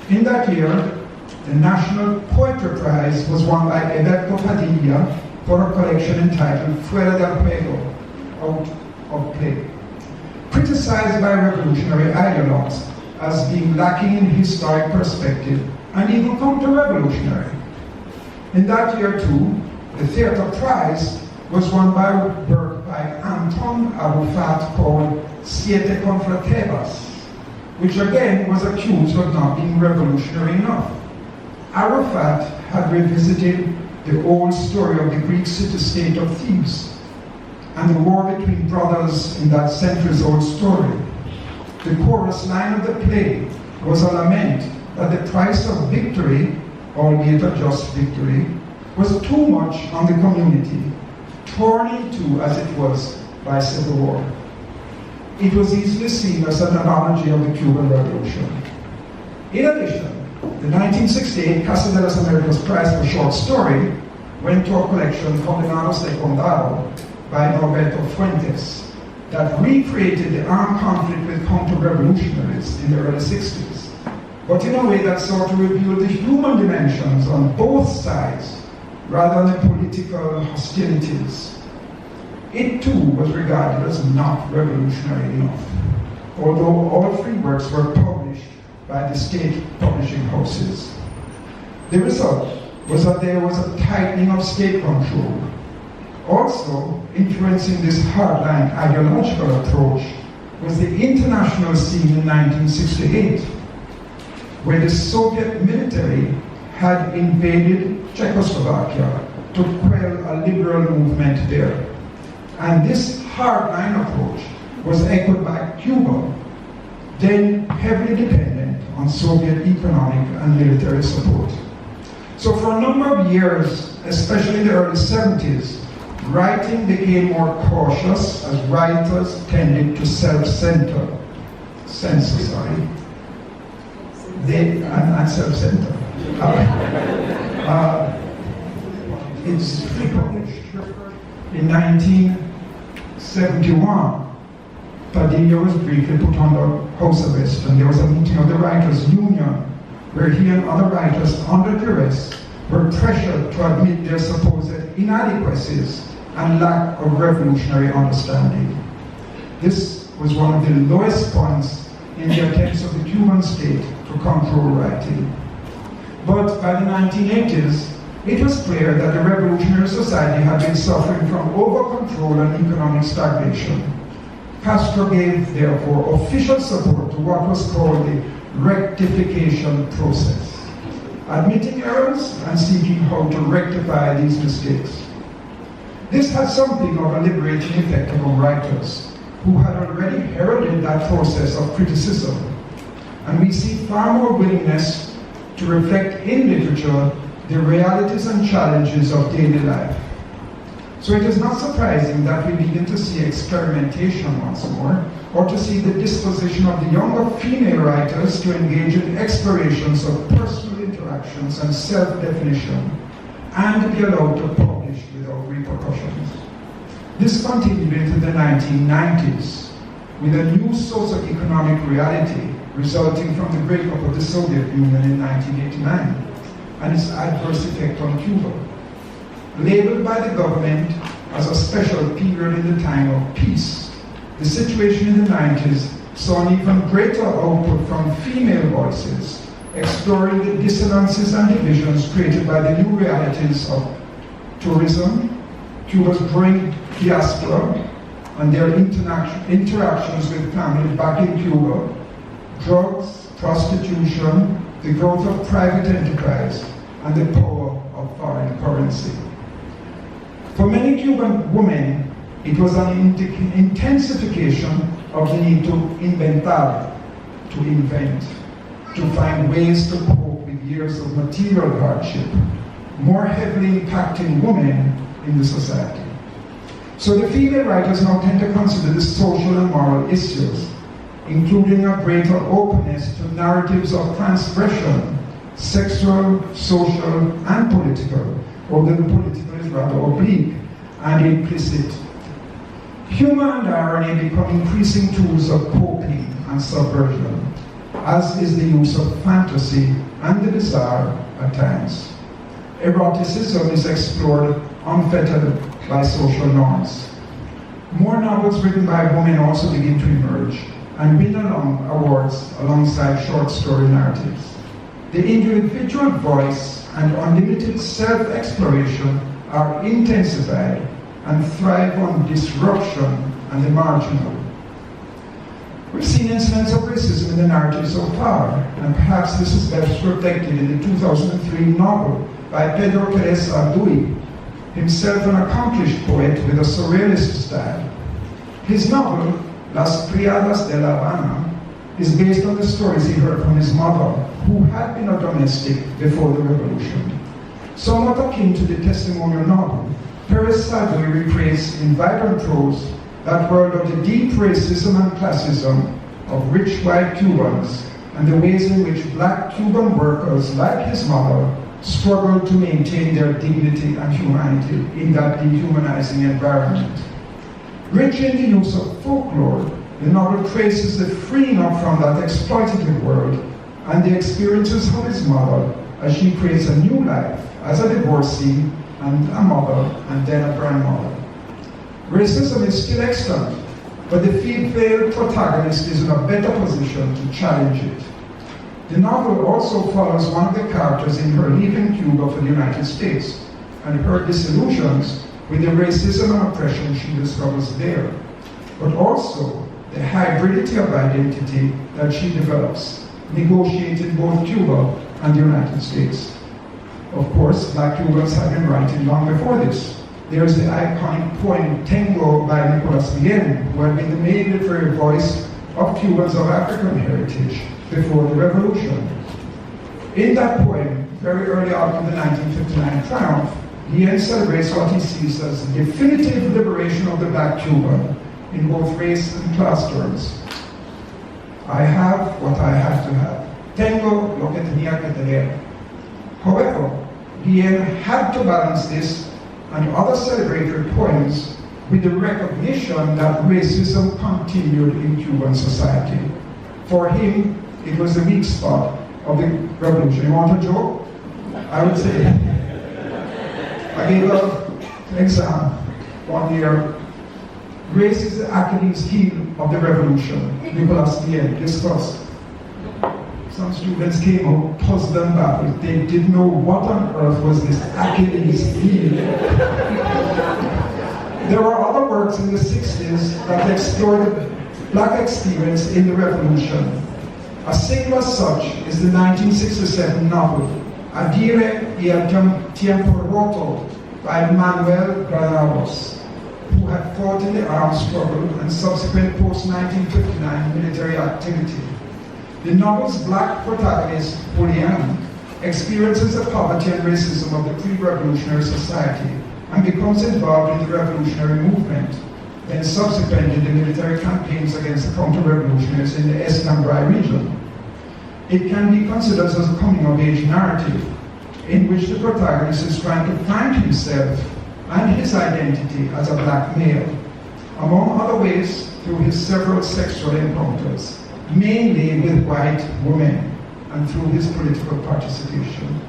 In that year, the National Poetry Prize was won by Alberto Padilla for a collection entitled Fuera del Juego, Out of Play, criticized by revolutionary ideologues as being lacking in historic perspective and even counter-revolutionary. In that year too, the Theatre Prize was won by a work by Anton Arufat called Siete contra Tebas, which again was accused of not being revolutionary enough. Arafat had revisited the old story of the Greek city-state of Thebes and the war between brothers in that centuries-old story. The chorus line of the play was a lament that the price of victory, albeit a just victory, was too much on the community, torn into as it was by civil war. It was easily seen as an analogy of the Cuban Revolution. In addition, the 1968 Casa de las Americas Prize for Short Story went to a collection, Condenados de Condado, by Norberto Fuentes, that recreated the armed conflict with counter-revolutionaries in the early 60s, but in a way that sought to reveal the human dimensions on both sides, rather than the political hostilities. It too was regarded as not revolutionary enough, although all three works were published by the state publishing houses. The result was that there was a tightening of state control. Also, influencing this hardline ideological approach was the international scene in 1968, where the Soviet military had invaded Czechoslovakia to quell a liberal movement there. And this hardline approach was echoed by Cuba, then heavily dependent on Soviet economic and military support. So for a number of years, especially in the early 70s, writing became more cautious as writers tended to self-censor. and self-centered. It's republished in 1971. Padilla was briefly put under house arrest, and there was a meeting of the Writers' Union where he and other writers under duress were pressured to admit their supposed inadequacies and lack of revolutionary understanding. This was one of the lowest points in the attempts of the Cuban state to control writing. But by the 1980s, it was clear that the revolutionary society had been suffering from over-control and economic stagnation. Castro gave, therefore, official support to what was called the rectification process, admitting errors and seeking how to rectify these mistakes. This had something of a liberating effect among writers who had already heralded that process of criticism, and we see far more willingness to reflect in literature the realities and challenges of daily life. So it is not surprising that we begin to see experimentation once more, or to see the disposition of the younger female writers to engage in explorations of personal interactions and self-definition, and be allowed to publish without repercussions. This continued into the 1990s, with a new socio-economic reality resulting from the breakup of the Soviet Union in 1989, and its adverse effect on Cuba. Labeled by the government as a special period in the time of peace, the situation in the 90s saw an even greater output from female voices, exploring the dissonances and divisions created by the new realities of tourism, Cuba's growing diaspora, and their interactions with families back in Cuba, drugs, prostitution, the growth of private enterprise, and the power of foreign currency. For many Cuban women, it was an intensification of the need to inventar, to invent, to find ways to cope with years of material hardship, more heavily impacting women in the society. So the female writers now tend to consider the social and moral issues, including a greater openness to narratives of transgression, sexual, social, and political, although the political is rather oblique and implicit. Humor and irony become increasing tools of coping and subversion, as is the use of fantasy and the bizarre at times. Eroticism is explored unfettered by social norms. More novels written by women also begin to emerge and win awards alongside short story narratives. The individual voice and unlimited self-exploration are intensified and thrive on disruption and the marginal. We've seen incidents of racism in the narrative so far, and perhaps this is best reflected in the 2003 novel by Pedro Pérez Alduy, himself an accomplished poet with a surrealist style. His novel, Las Criadas de La Habana, is based on the stories he heard from his mother, who had been a domestic before the revolution. Somewhat akin to the testimonial novel, Pérez Alduy recreates in vibrant prose that world of the deep racism and classism of rich white Cubans and the ways in which black Cuban workers, like his mother, struggled to maintain their dignity and humanity in that dehumanizing environment. Rich in the use of folklore, the novel traces the freeing up from that exploitative world and the experiences of his mother as she creates a new life as a divorcee and a mother and then a grandmother. Racism is still extant, but the female protagonist is in a better position to challenge it. The novel also follows one of the characters in her leaving Cuba for the United States and her disillusions with the racism and oppression she discovers there, but also the hybridity of identity that she develops, negotiating both Cuba and the United States. Of course, black Cubans have been writing long before this. There is the iconic poem Tengo by Nicolas Guillen, who had been the main literary voice of Cubans of African heritage before the revolution. In that poem, very early on in the 1959 triumph, Guillen celebrates what he sees as the definitive liberation of the black Cuban in both race and class terms. I have what I have to have. tengo lo que tenía que tener. However, Guillen had to balance this and other celebratory poems with the recognition that racism continued in Cuban society. For him, it was the weak spot of the revolution. You want a joke? I would say, I gave an exam one year. Race is the Achilles heel of the revolution. Nicolas Guillen discussed. Some students came out puzzled and baffled. They didn't know what on earth was this Achilles heel. There were other works in the 60s that explored the black experience in the revolution. A single such is the 1967 novel Arrieta y el Tiempo Roto by Manuel Granados, who had fought in the armed struggle and subsequent post-1959 military activity. The novel's black protagonist, Julian, experiences the poverty and racism of the pre-revolutionary society and becomes involved in the revolutionary movement, then subsequently the military campaigns against the counter-revolutionaries in the Escambray region. It can be considered as a coming-of-age narrative in which the protagonist is trying to find himself and his identity as a black male, among other ways through his several sexual encounters, mainly with white women, and through his political participation.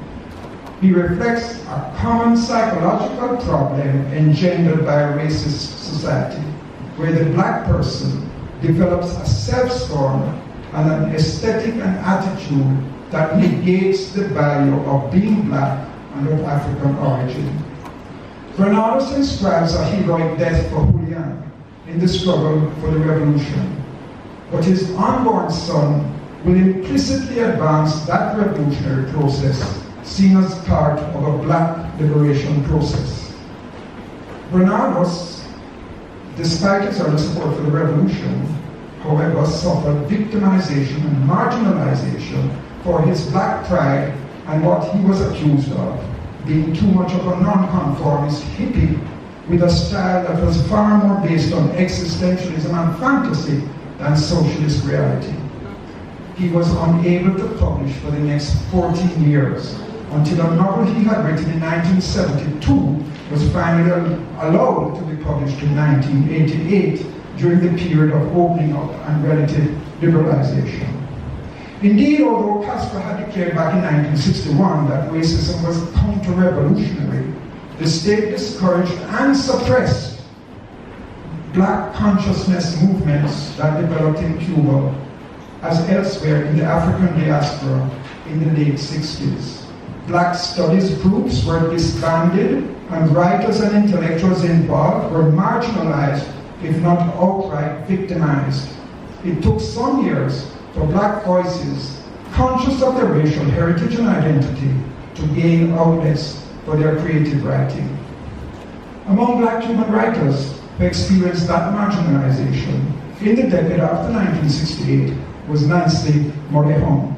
He reflects a common psychological problem engendered by a racist society, where the black person develops a self-scorn and an aesthetic and attitude that negates the value of being black and of African origin. Granados inscribes a heroic death for Julian in the struggle for the revolution, but his unborn son will implicitly advance that revolutionary process, seen as part of a black liberation process. Granados, despite his early support for the revolution, however, suffered victimization and marginalization for his black pride and what he was accused of, being too much of a nonconformist hippie with a style that was far more based on existentialism and fantasy than socialist reality. He was unable to publish for the next 14 years until a novel he had written in 1972 was finally allowed to be published in 1988 during the period of opening up and relative liberalization. Indeed, although Castro had declared back in 1961 that racism was counter-revolutionary, the state discouraged and suppressed black consciousness movements that developed in Cuba as elsewhere in the African diaspora in the late 60s. Black studies groups were disbanded and writers and intellectuals involved were marginalized, if not outright victimized. It took some years for black voices, conscious of their racial heritage and identity, to gain outlets for their creative writing. Among black Cuban writers who experienced that marginalization in the decade after 1968 was Nancy Morejon,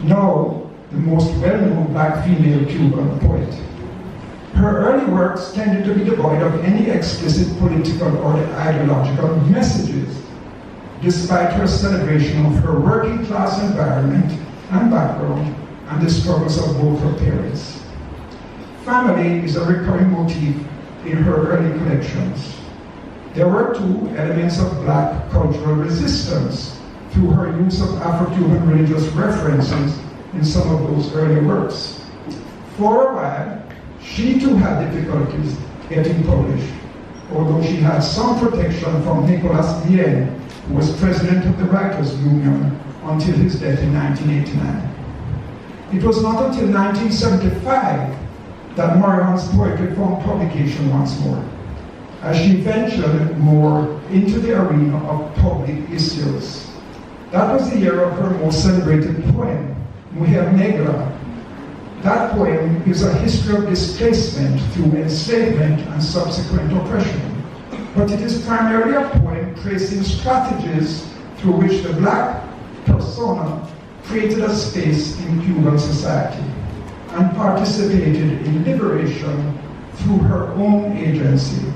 now the most well-known black female Cuban poet. Her early works tended to be devoid of any explicit political or ideological messages, despite her celebration of her working class environment and background and the struggles of both her parents. Family is a recurring motif in her early collections. There were two elements of black cultural resistance through her use of Afro-Cuban religious references in some of those early works. For a while, she too had difficulties getting published, although she had some protection from Nicolas Guillen, who was president of the Writers' Union until his death in 1989. It was not until 1975 that Morejon's poetry found publication once more, as she ventured more into the arena of public issues. That was the year of her most celebrated poem, Mujer Negra. That poem is a history of displacement through enslavement and subsequent oppression, but it is primarily a poem tracing strategies through which the black persona created a space in Cuban society and participated in liberation through her own agency.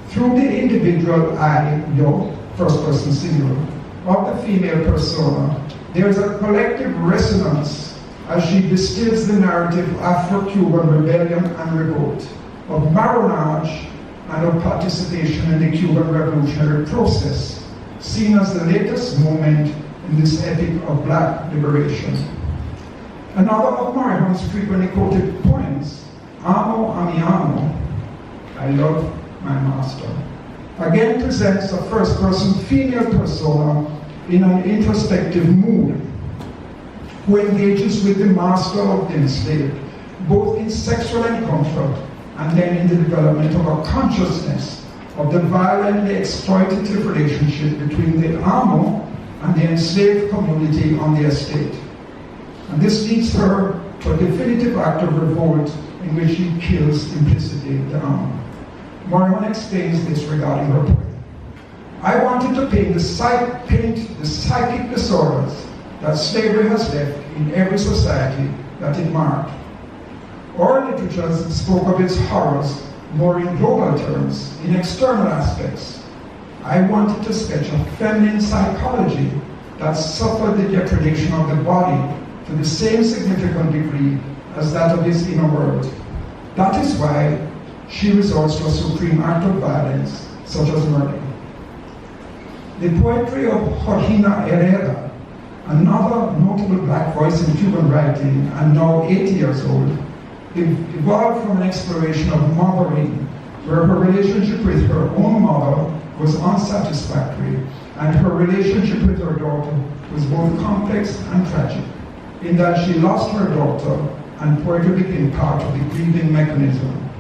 Through the individual I, yo, first person singular, of the female persona, there is a collective resonance as she distills the narrative of Afro-Cuban rebellion and revolt, of marronage and of participation in the Cuban revolutionary process, seen as the latest moment in this epic of black liberation. Another of Marijuana's frequently quoted poems, Amo a mi amo, I love my master, again presents a first-person female persona in an introspective mood, who engages with the master of the enslaved, both in sexual encounter and then in the development of a consciousness of the violently exploitative relationship between the amo and the enslaved community on the estate. And this leads her to a definitive act of revolt in which she kills implicitly the amo. Marijuana explains this regarding her poem. I wanted to paint the psychic disorders that slavery has left in every society that it marked. Our literatures spoke of its horrors more in global terms, in external aspects. I wanted to sketch a feminine psychology that suffered the depredation of the body to the same significant degree as that of its inner world. That is why she resorts to a supreme act of violence, such as murder. The poetry of Regina Arrieta, another notable black voice in Cuban writing and now 80 years old, evolved from an exploration of mothering, where her relationship with her own mother was unsatisfactory, and her relationship with her daughter was both complex and tragic, in that she lost her daughter and poetry became part of the grieving mechanism.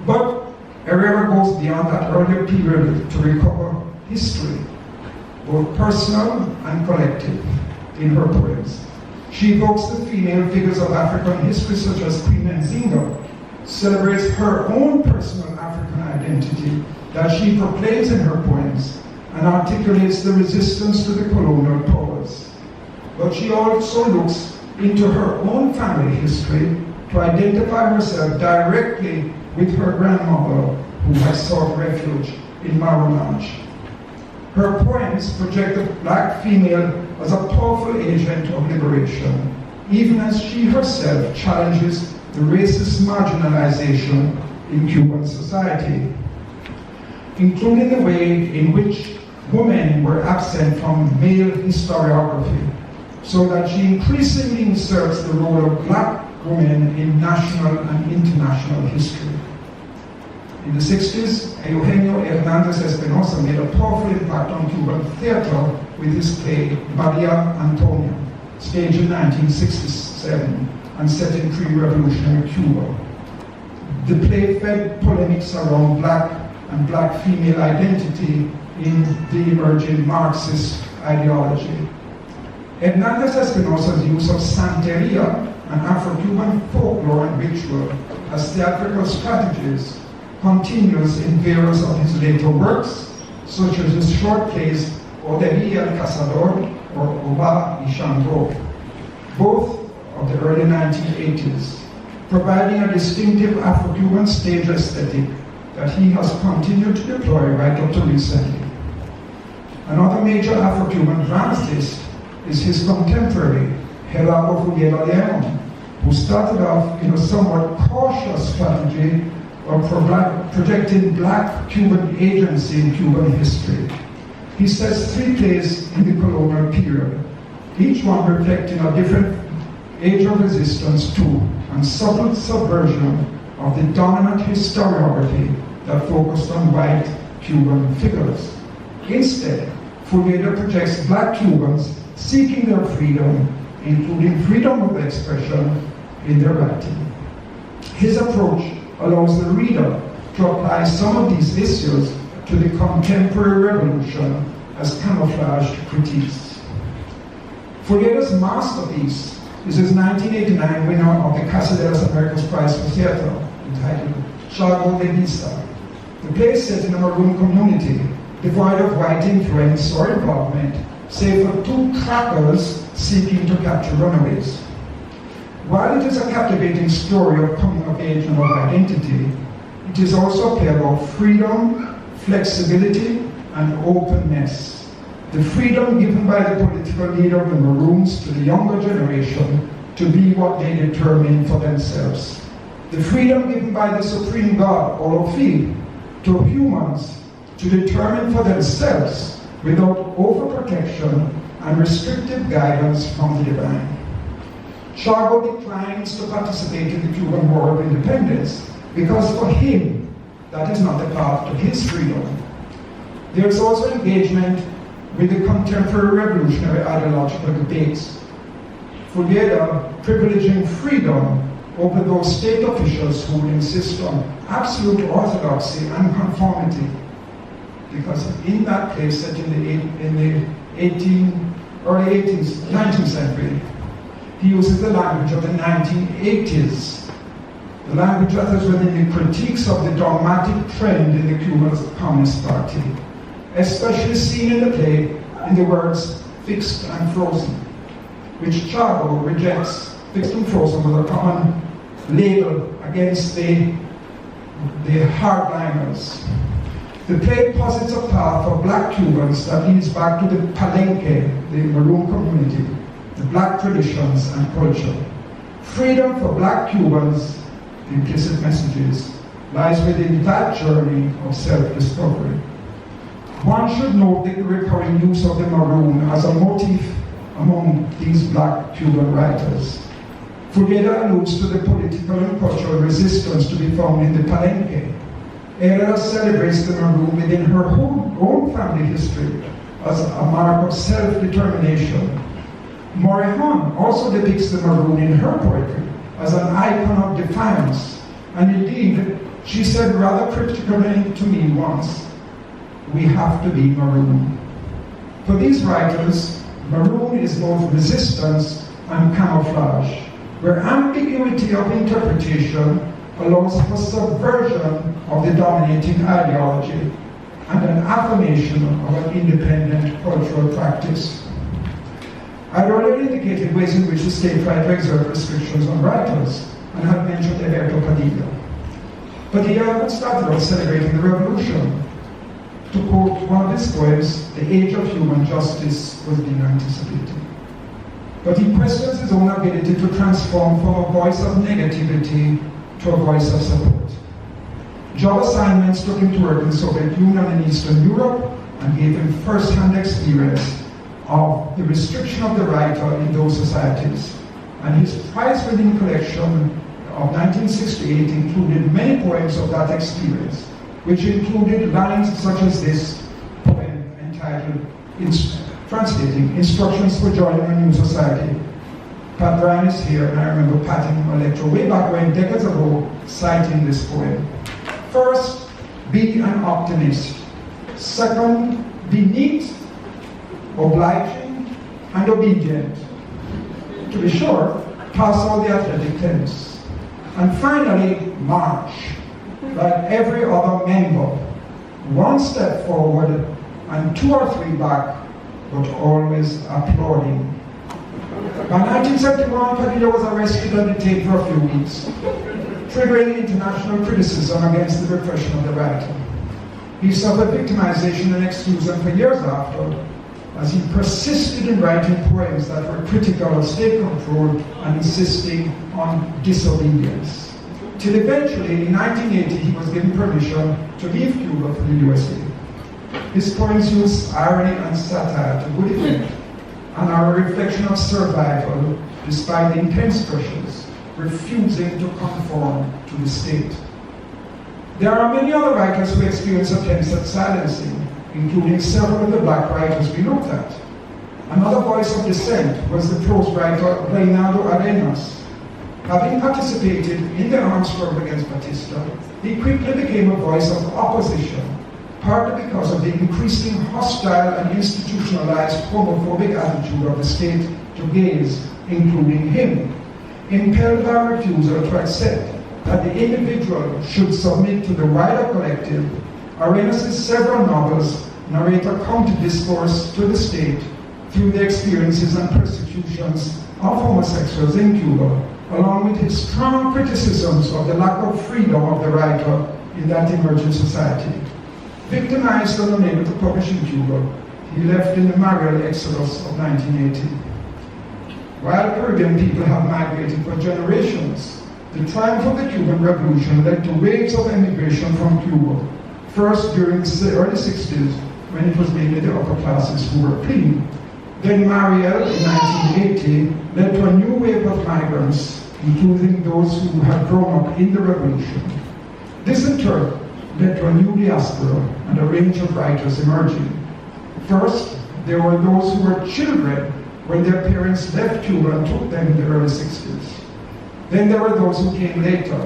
But Pereira goes beyond that earlier period to recover history, both personal and collective, in her poems. She evokes the female figures of African history, such as Queen Nzinga, celebrates her own personal African identity that she proclaims in her poems, and articulates the resistance to the colonial powers. But she also looks into her own family history to identify herself directly with her grandmother, who had sought refuge in marronage. Her poems project the black female as a powerful agent of liberation, even as she herself challenges the racist marginalization in Cuban society, including the way in which women were absent from male historiography, so that she increasingly inserts the role of black women in national and international history. In the 60s, Eugenio Hernandez Espinosa made a powerful impact on Cuban theater with his play Maria Antonia, staged in 1967 and set in pre-revolutionary Cuba. The play fed polemics around black and black female identity in the emerging Marxist ideology. Hernandez Espinosa's use of Santeria and Afro-Cuban folklore and ritual as theatrical strategies continues in various of his later works, such as his short plays Odería el Cazador or Oba y Shandro, both of the early 1980s, providing a distinctive Afro-Cuban stage aesthetic that he has continued to deploy right up to recently. Another major Afro-Cuban dramatist is his contemporary, Gerardo Fuguera León, who started off in a somewhat cautious strategy of projecting black Cuban agency in Cuban history. He sets 3 plays in the colonial period, each one reflecting a different age of resistance to and subtle subversion of the dominant historiography that focused on white Cuban figures. Instead, Fuguera projects black Cubans seeking their freedom, including freedom of expression in their writing. His approach allows the reader to apply some of these issues to the contemporary revolution as camouflaged critiques. Fuguera's masterpiece is his 1989 winner of the Casa de las Americas Prize for Theater, entitled Chago de Vista. The play is set in a maroon community, devoid of white influence or involvement, save for 2 crackers seeking to capture runaways. While it is a captivating story of coming of age and of identity, it is also a play about freedom, flexibility, and openness. the freedom given by the political leader of the Maroons to the younger generation to be what they determine for themselves. The freedom given by the Supreme God, Olofi, to humans to determine for themselves without overprotection and restrictive guidance from the divine. Chago declines to participate in the Cuban War of Independence because for him, that is not the path to his freedom. There is also engagement with the contemporary revolutionary ideological debates. Fulleda privileging freedom over those state officials who would insist on absolute orthodoxy and conformity. Because in that place, set in the early 19th century, he uses the language of the 1980s, the language that is within the critiques of the dogmatic trend in the Cuban Communist Party, especially seen in the play in the words fixed and frozen, which Chago rejects. Fixed and frozen was a common label against the hardliners. The play posits a path for black Cubans that leads back to the Palenque, the Maroon community, the black traditions and culture. Freedom for black Cubans, the implicit messages, lies within that journey of self-discovery. One should note the recurring use of the Maroon as a motif among these black Cuban writers. Fulleda alludes to the political and cultural resistance to be found in the Palenque. Pereira celebrates the Maroon within her own family history as a mark of self-determination. Morejon also depicts the Maroon in her poetry as an icon of defiance, and indeed, she said rather critically to me once, "We have to be Maroon." For these writers, Maroon is both resistance and camouflage, where ambiguity of interpretation allows for subversion of the dominating ideology and an affirmation of an independent cultural practice. I already indicated ways in which the state tried to exert restrictions on writers, and had mentioned Alberto Padilla. Padilla started out celebrating the revolution. To quote one of his poems, "The age of human justice was being anticipated." But he questions his own ability to transform from a voice of negativity to a voice of support. Job assignments took him to work in Soviet Union and Eastern Europe and gave him first-hand experience of the restriction of the writer in those societies. And his prize-winning collection of 1968 included many poems of that experience, which included lines such as this poem entitled, translating, "Instructions for Joining a New Society." Pat Bryan is here, and I remember patting my lecture way back when, decades ago, citing this poem. First, be an optimist. Second, be neat, obliging, and obedient. To be sure, pass all the athletic tests. And finally, march, like every other member. One step forward and 2 or 3 back, but always applauding. By 1971, Padilla was arrested and detained for a few weeks, triggering international criticism against the repression of the writer. He suffered victimization and exclusion for years after, as he persisted in writing poems that were critical of state control and insisting on disobedience. Till eventually, in 1980, he was given permission to leave Cuba for the USA. His poems use irony and satire to good effect, and are a reflection of survival despite the intense pressures, refusing to conform to the state. There are many other writers who experience attempts at silencing, including several of the black writers we looked at. Another voice of dissent was the prose writer Reinaldo Arenas. Having participated in the armed struggle against Batista, he quickly became a voice of opposition, partly because of the increasing hostile and institutionalized homophobic attitude of the state to gays, including him, impelled by a refusal to accept that the individual should submit to the wider collective. Arenas' several novels narrate a counter-discourse to the state through the experiences and persecutions of homosexuals in Cuba, along with his strong criticisms of the lack of freedom of the writer in that emerging society. Victimized and unable to publish in Cuba, he left in the Mariel Exodus of 1980. While Caribbean people have migrated for generations, the triumph of the Cuban Revolution led to waves of emigration from Cuba, first during the early 60s, when it was mainly the upper classes who were fleeing. Then Mariel in 1980 led to a new wave of migrants, including those who had grown up in the revolution. This in turn led to a new diaspora and a range of writers emerging. First, there were those who were children when their parents left Cuba and took them in the early 60s. Then there were those who came later,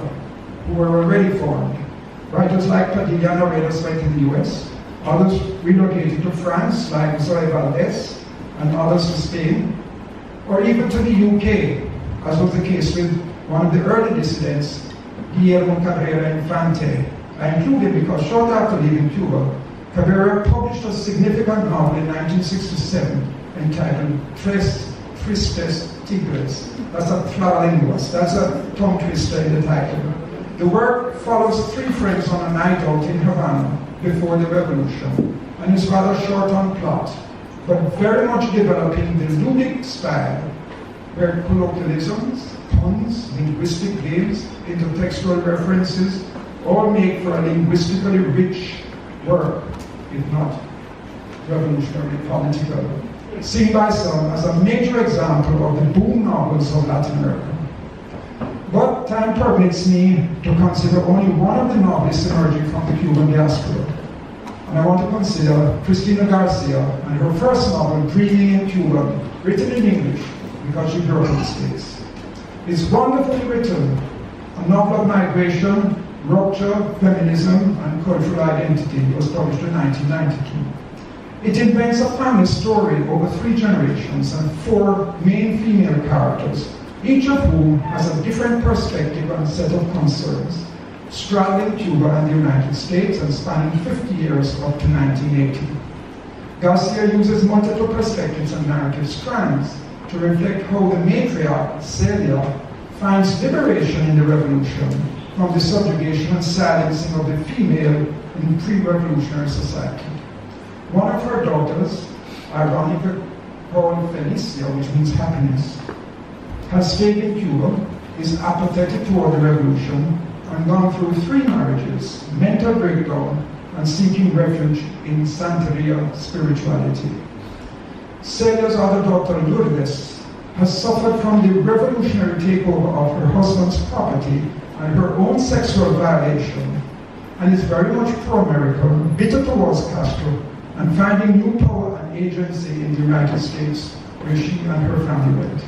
who were already formed. Writers like Padilla and Arrieta went to the US, others relocated to France, like Zoe Valdez, and others to Spain, or even to the UK, as was the case with one of the early dissidents, Guillermo Pereira Infante. I include him because shortly after leaving Cuba, Pereira published a significant novel in 1967 entitled Tristes Tigres. That's a trabalenguas, that's a tongue twister in the title. The work follows three friends on a night out in Havana before the revolution, and is rather short on plot, but very much developing the ludic style, where colloquialisms, puns, linguistic games, intertextual references, all make for a linguistically rich work, if not revolutionary political, seen by some as a major example of the boom novels of Latin America. But time permits me to consider only one of the novelists emerging from the Cuban diaspora. And I want to consider Cristina Garcia and her first novel, Dreaming in Cuba, written in English because she grew up in the States. It's wonderfully written, a novel of migration, rupture, feminism, and cultural identity. It was published in 1992. It invents a family story over 3 generations and 4 main female characters, each of whom has a different perspective and set of concerns, straddling Cuba and the United States and spanning 50 years up to 1980. Garcia uses multiple perspectives and narrative strands to reflect how the matriarch, Celia, finds liberation in the revolution from the subjugation and silencing of the female in pre-revolutionary society. One of her daughters, ironically called Felicia, which means happiness, has stayed in Cuba, is apathetic toward the revolution, and gone through 3 marriages, mental breakdown, and seeking refuge in Santeria spirituality. Celia's other daughter, Lourdes, has suffered from the revolutionary takeover of her husband's property and her own sexual violation, and is very much pro-American, bitter towards Castro, and finding new power and agency in the United States, where she and her family went.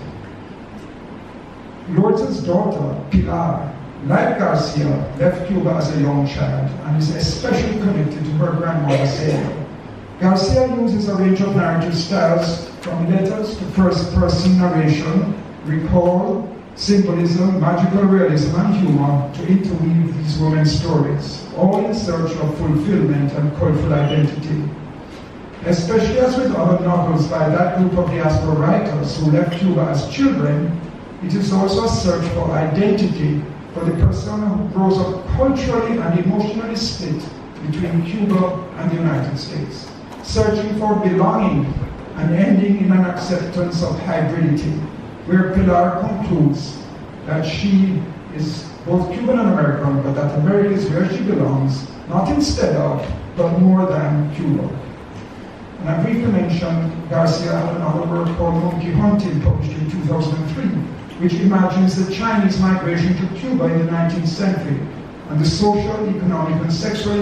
Lourdes' daughter, Pilar, like Garcia, left Cuba as a young child and is especially connected to her grandmother, Celia. Garcia uses a range of narrative styles, from letters to first-person narration, recall, symbolism, magical realism, and humor to interweave these women's stories, all in search of fulfillment and cultural identity. Especially as with other novels by that group of diaspora writers who left Cuba as children, it is also a search for identity for the person who grows up culturally and emotionally split between Cuba and the United States, searching for belonging and ending in an acceptance of hybridity, where Pilar concludes that she is both Cuban and American, but that America is where she belongs, not instead of, but more than Cuba. And I briefly mentioned Garcia had another work called Monkey Hunting, published in 2003, which imagines the Chinese migration to Cuba in the 19th century and the social, economic, and sexual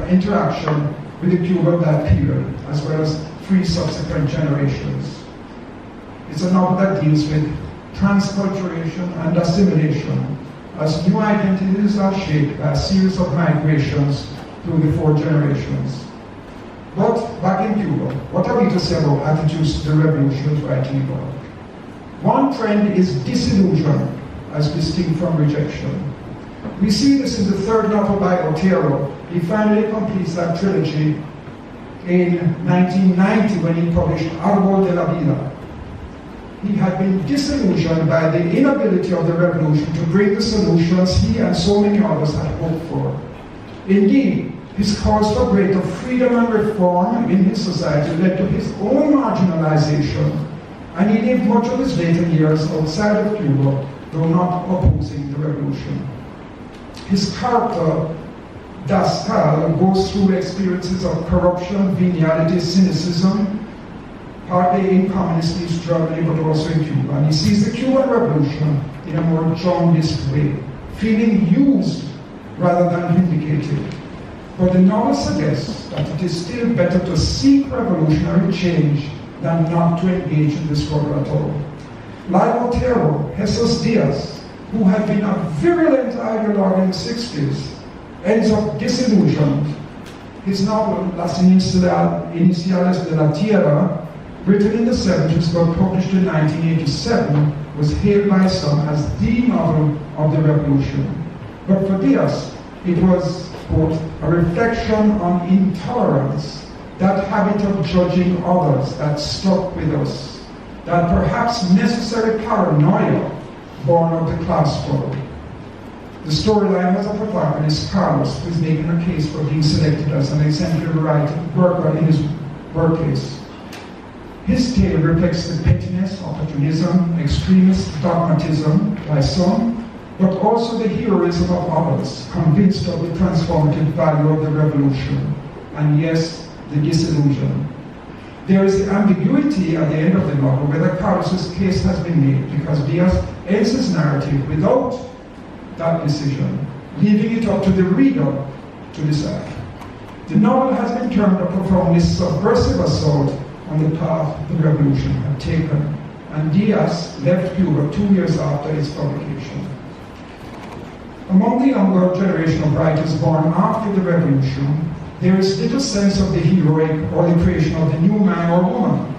interaction with the Cuba of that period, as well as 3 subsequent generations. It's a novel that deals with transculturation and assimilation, as new identities are shaped by a series of migrations through the 4 generations. But back in Cuba, what are we to say about attitudes to the revolution is writing about? One trend is disillusion, as distinct from rejection. We see this in the 3rd novel by Otero. He finally completes that trilogy in 1990 when he published Árbol de la Vida. He had been disillusioned by the inability of the revolution to bring the solutions he and so many others had hoped for. Indeed, His calls for greater freedom and reform in his society led to his own marginalization, and he lived much of his later years outside of Cuba, though not opposing the revolution. His character, Dascal, goes through experiences of corruption, venality, cynicism, partly in communist East Germany, but also in Cuba. And he sees the Cuban Revolution in a more jaundiced way, feeling used rather than vindicated. But the novel suggests that it is still better to seek revolutionary change than not to engage in the struggle at all. Like Otero, Jesus Diaz, who had been a virulent ideologue in the 60s, ends up disillusioned. His novel, Las Iniciales de la Tierra, written in the 70s but published in 1987, was hailed by some as the novel of the revolution. But for Diaz, it was, quote, a reflection on intolerance, that habit of judging others that stuck with us, that perhaps necessary paranoia born of the class struggle. The storyline has a protagonist, Carlos, who is making a case for being selected as an exemplary worker in his workplace. His tale reflects the pettiness, opportunism, extremist dogmatism by some, but also the heroism of others, convinced of the transformative value of the revolution, and yes, the disillusion. There is the ambiguity at the end of the novel whether Carlos's case has been made, because Diaz ends his narrative without that decision, leaving it up to the reader to decide. The novel has been termed a profoundly subversive assault on the path the revolution had taken, and Diaz left Cuba 2 years after its publication. Among the younger generation of writers born after the revolution, there is little sense of the heroic or the creation of the new man or woman.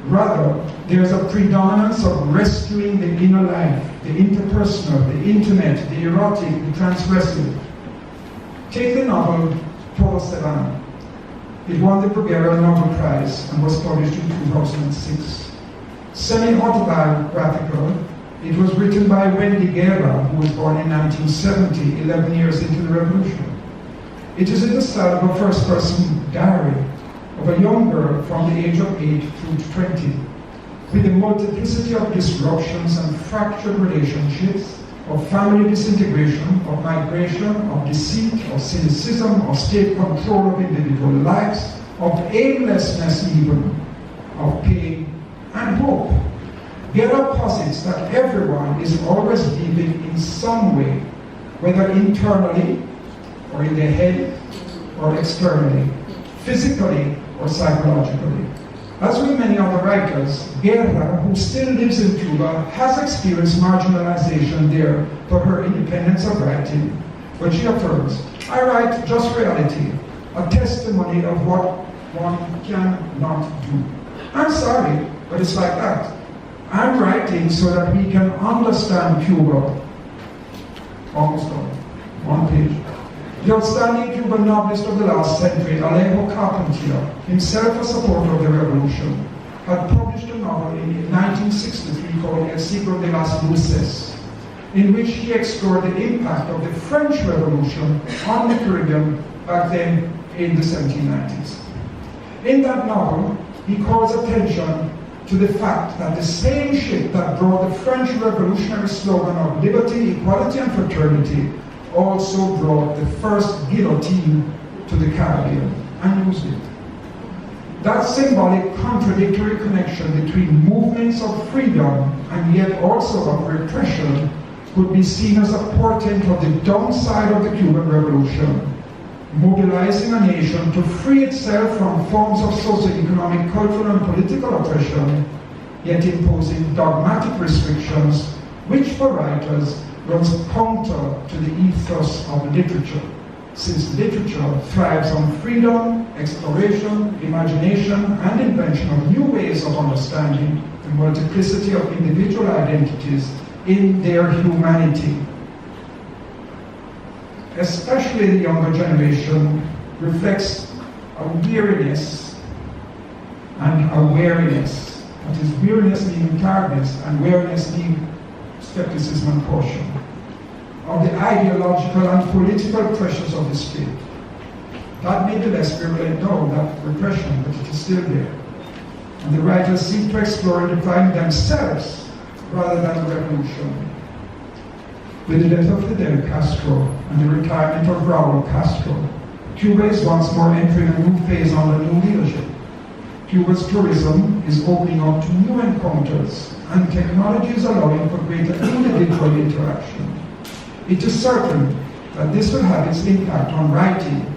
Rather, there is a predominance of rescuing the inner life, the interpersonal, the intimate, the erotic, the transgressive. Take the novel Todo se va. It won the Pereira Novel Prize and was published in 2006. Semi-autobiographical, it was written by Wendy Guerra, who was born in 1970, 11 years into the revolution. It is in the style of a first-person diary of a young girl from the age of 8 through to 20, with a multiplicity of disruptions and fractured relationships, of family disintegration, of migration, of deceit, of cynicism, of state control of individual lives, of aimlessness even, of pain and hope. Guerra posits that everyone is always living in some way, whether internally or in their head or externally, physically or psychologically. As with many other writers, Guerra, who still lives in Cuba, has experienced marginalization there for her independence of writing. But she affirms, I write just reality, a testimony of what one cannot do. I'm sorry, but it's like that. I'm writing so that we can understand Cuba. Almost done. One page. The outstanding Cuban novelist of the last century, Alejo Carpentier, himself a supporter of the revolution, had published a novel in 1963 called El Siglo de las Luces, in which he explored the impact of the French Revolution on the Caribbean back then in the 1790s. In that novel, he calls attention to the fact that the same ship that brought the French revolutionary slogan of liberty, equality, and fraternity also brought the first guillotine to the Caribbean and used it. That symbolic contradictory connection between movements of freedom and yet also of repression could be seen as a portent of the downside of the Cuban Revolution, mobilizing a nation to free itself from forms of socioeconomic, cultural, and political oppression, yet imposing dogmatic restrictions, which for writers runs counter to the ethos of literature, since literature thrives on freedom, exploration, imagination, and invention of new ways of understanding the multiplicity of individual identities in their humanity. Especially the younger generation reflects a weariness and a wariness. That is, weariness meaning tiredness and wariness meaning skepticism and caution of the ideological and political pressures of the state. That may be less prevalent now, that repression, but it is still there. And the writers seek to explore and define themselves rather than the revolution. With the death of Fidel Castro and the retirement of Raúl Castro, Cuba is once more entering a new phase under new leadership. Cuba's tourism is opening up to new encounters, and technology is allowing for greater individual interaction. It is certain that this will have its impact on writing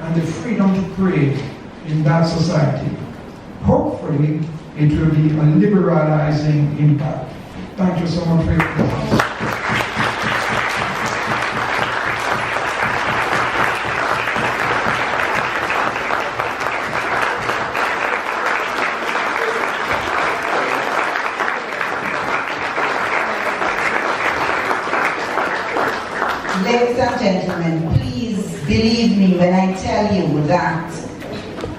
and the freedom to create in that society. Hopefully, it will be a liberalizing impact. Thank you so much for your attention. Ladies and gentlemen, please believe me when I tell you that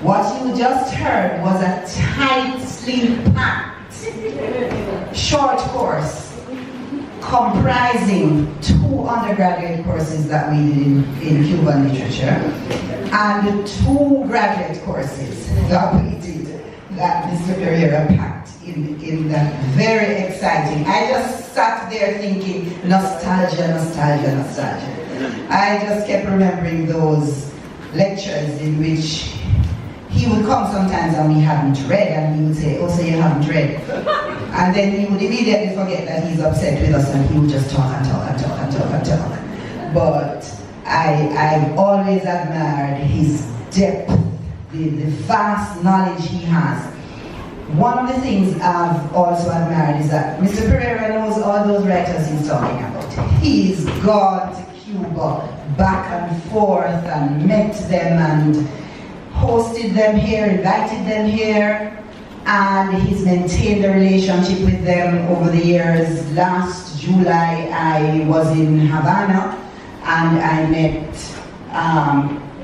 what you just heard was a tightly packed short course comprising 2 undergraduate courses that we did in Cuban literature and 2 graduate courses that we did that Mr. Pereira packed in that. Very exciting. I just sat there thinking, nostalgia, nostalgia, nostalgia. I just kept remembering those lectures in which he would come sometimes and we hadn't read, and he would say, oh, so you haven't read. And then he would immediately forget that he's upset with us, and he would just talk and talk and talk and talk and talk. But I've always admired his depth, the vast knowledge he has. One of the things I've also admired is that Mr. Pereira knows all those writers he's talking about. He's gone to Cuba back and forth and met them and hosted them here, invited them here, and he's maintained a relationship with them over the years. Last July I was in Havana and I met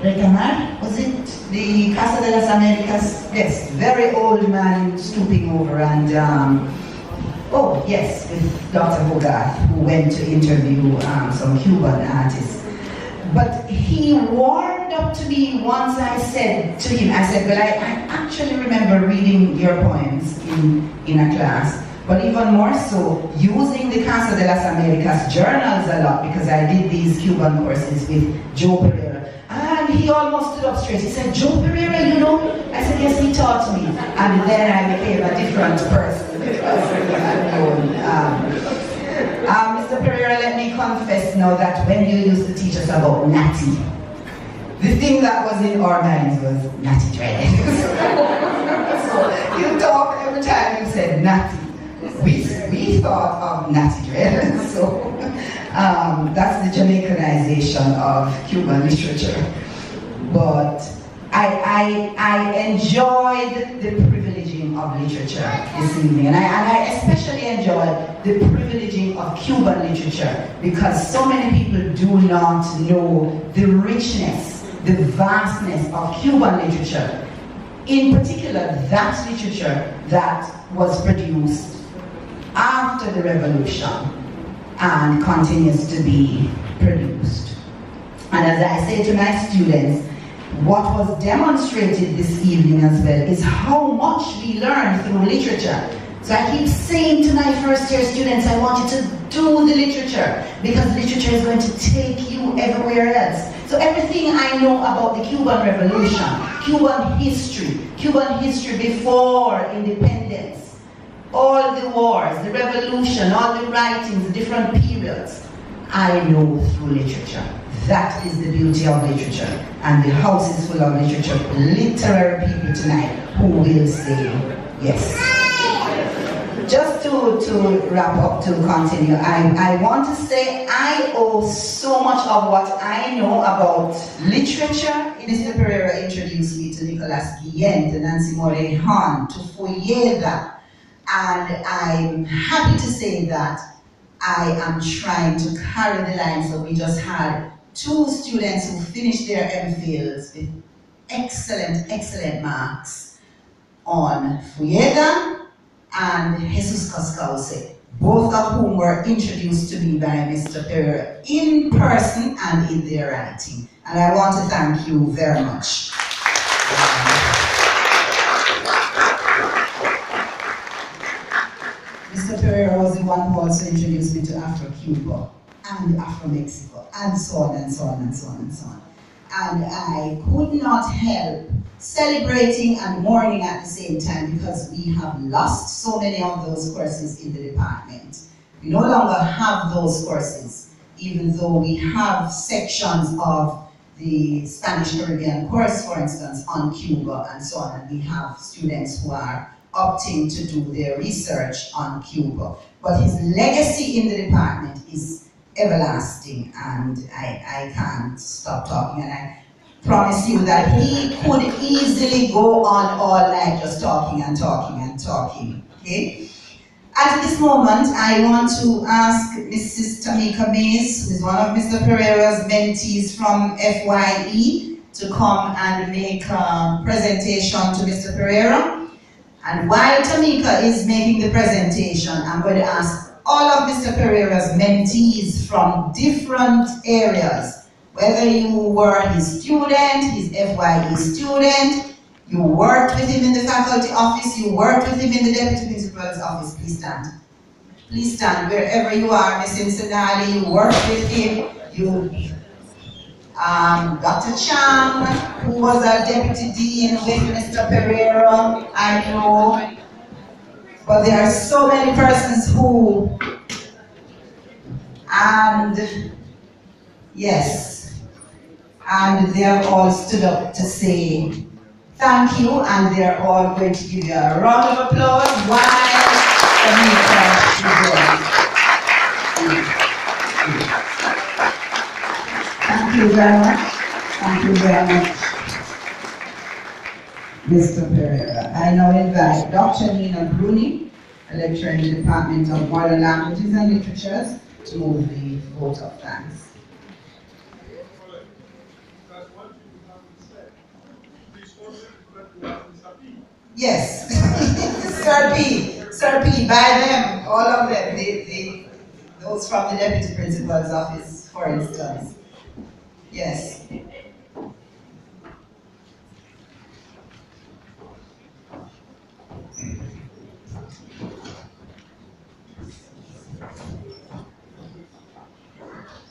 Regina, was it? The Casa de las Americas? Yes, very old man stooping over and, oh yes, with Dr. Hogarth, who went to interview some Cuban artists. But he warmed up to me once. I said to him, I said, well, I actually remember reading your poems in a class, but even more so, using the Casa de las Americas journals a lot, because I did these Cuban courses with Joe Pereira. And he almost stood up straight. He said, Joe Pereira, you know? I said, yes, he taught me. And then I became a different person because he had known. Mr. Pereira, let me confess now that when you used to teach us about Natty, the thing that was in our minds was Natty Dread. So you talk every time you said Natty. We thought of Natty Dread. So that's the Jamaicanization of Cuban literature. But I enjoyed the privileging of literature this evening, and I especially enjoyed the privileging of Cuban literature, because so many people do not know the richness, the vastness of Cuban literature. In particular, that literature that was produced after the revolution and continues to be produced. And as I say to my students, what was demonstrated this evening as well is how much we learn through literature. So I keep saying to my first year students, I want you to do the literature, because literature is going to take you everywhere else. So everything I know about the Cuban Revolution, Cuban history before independence, all the wars, the revolution, all the writings, the different periods, I know through literature. That is the beauty of literature. And the house is full of literature, literary people tonight who will say yes. Just to wrap up, to continue, I want to say I owe so much of what I know about literature. Mr. Pereira introduced me to Nicolas Guillen, to Nancy Moray Hahn, to Foyeda, and I'm happy to say that I am trying to carry the line. So we just had 2 students who finished their MPhils with excellent marks on Foyeda and Jesus Coscause. both of whom were introduced to me by Mr. Pereira in person and in their writing. And I want to thank you very much. Mr. Pereira was the one who also introduced me to Afro-Cuba and Afro-Mexico, and so on and so on and so on and so on. And I could not help celebrating and mourning at the same time, because we have lost so many of those courses in the department. We no longer have those courses, even though we have sections of the Spanish Caribbean course, for instance, on Cuba and so on, and we have students who are opting to do their research on Cuba. But his legacy in the department is everlasting, and I can't stop talking. And I promise you that he could easily go on all night just talking and talking and talking, okay? At this moment, I want to ask Mrs. Tamika Mays, who is one of Mr. Pereira's mentees from FYE, to come and make a presentation to Mr. Pereira. And while Tamika is making the presentation, I'm going to ask all of Mr. Pereira's mentees from different areas, whether you were his student, his FYE student, you worked with him in the faculty office, you worked with him in the deputy principal's office, please stand. Please stand wherever you are, Ms. Cincinnati, you worked with him, Dr. Chang, who was our deputy dean with Mr. Pereira, I know. But there are so many persons who, and yes, and they're all stood up to say thank you, and they're all going to give you a round of applause while Tamika is there. Thank you very much. Thank you very much, Mr. Pereira. I now invite Dr. Nina Bruni, a lecturer in the Department of Modern Languages and Literatures, to move the vote of thanks. Yes, Sir P, by them, all of them, those from the Deputy Principal's office, for instance. Yes.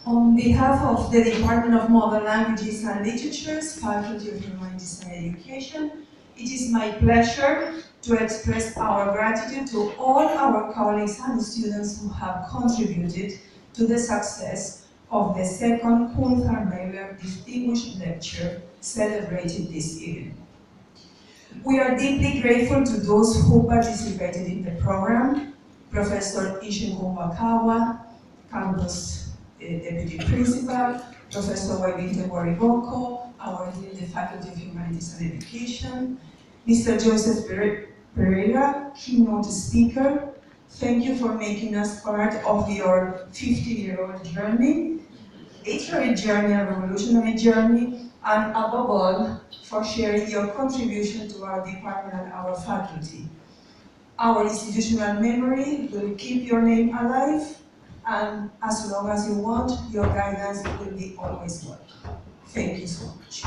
On behalf of the Department of Modern Languages and Literatures, Faculty of Humanities and Education, it is my pleasure to express our gratitude to all our colleagues and students who have contributed to the success of the second Coulthard-Mailer Distinguished Lecture celebrated this evening. We are deeply grateful to those who participated in the program: Professor Ishingun Wakawa, Campus Deputy Principal, Professor Waibinte Wariboko, our Dean of the Faculty of Humanities and Education, Mr. Joseph Pereira, keynote speaker. Thank you for making us part of your 50-year-old journey, literary journey, a revolutionary journey, and above all, for sharing your contribution to our department and our faculty. Our institutional memory will keep your name alive, and as long as you want, your guidance will be always welcome. Thank you so much.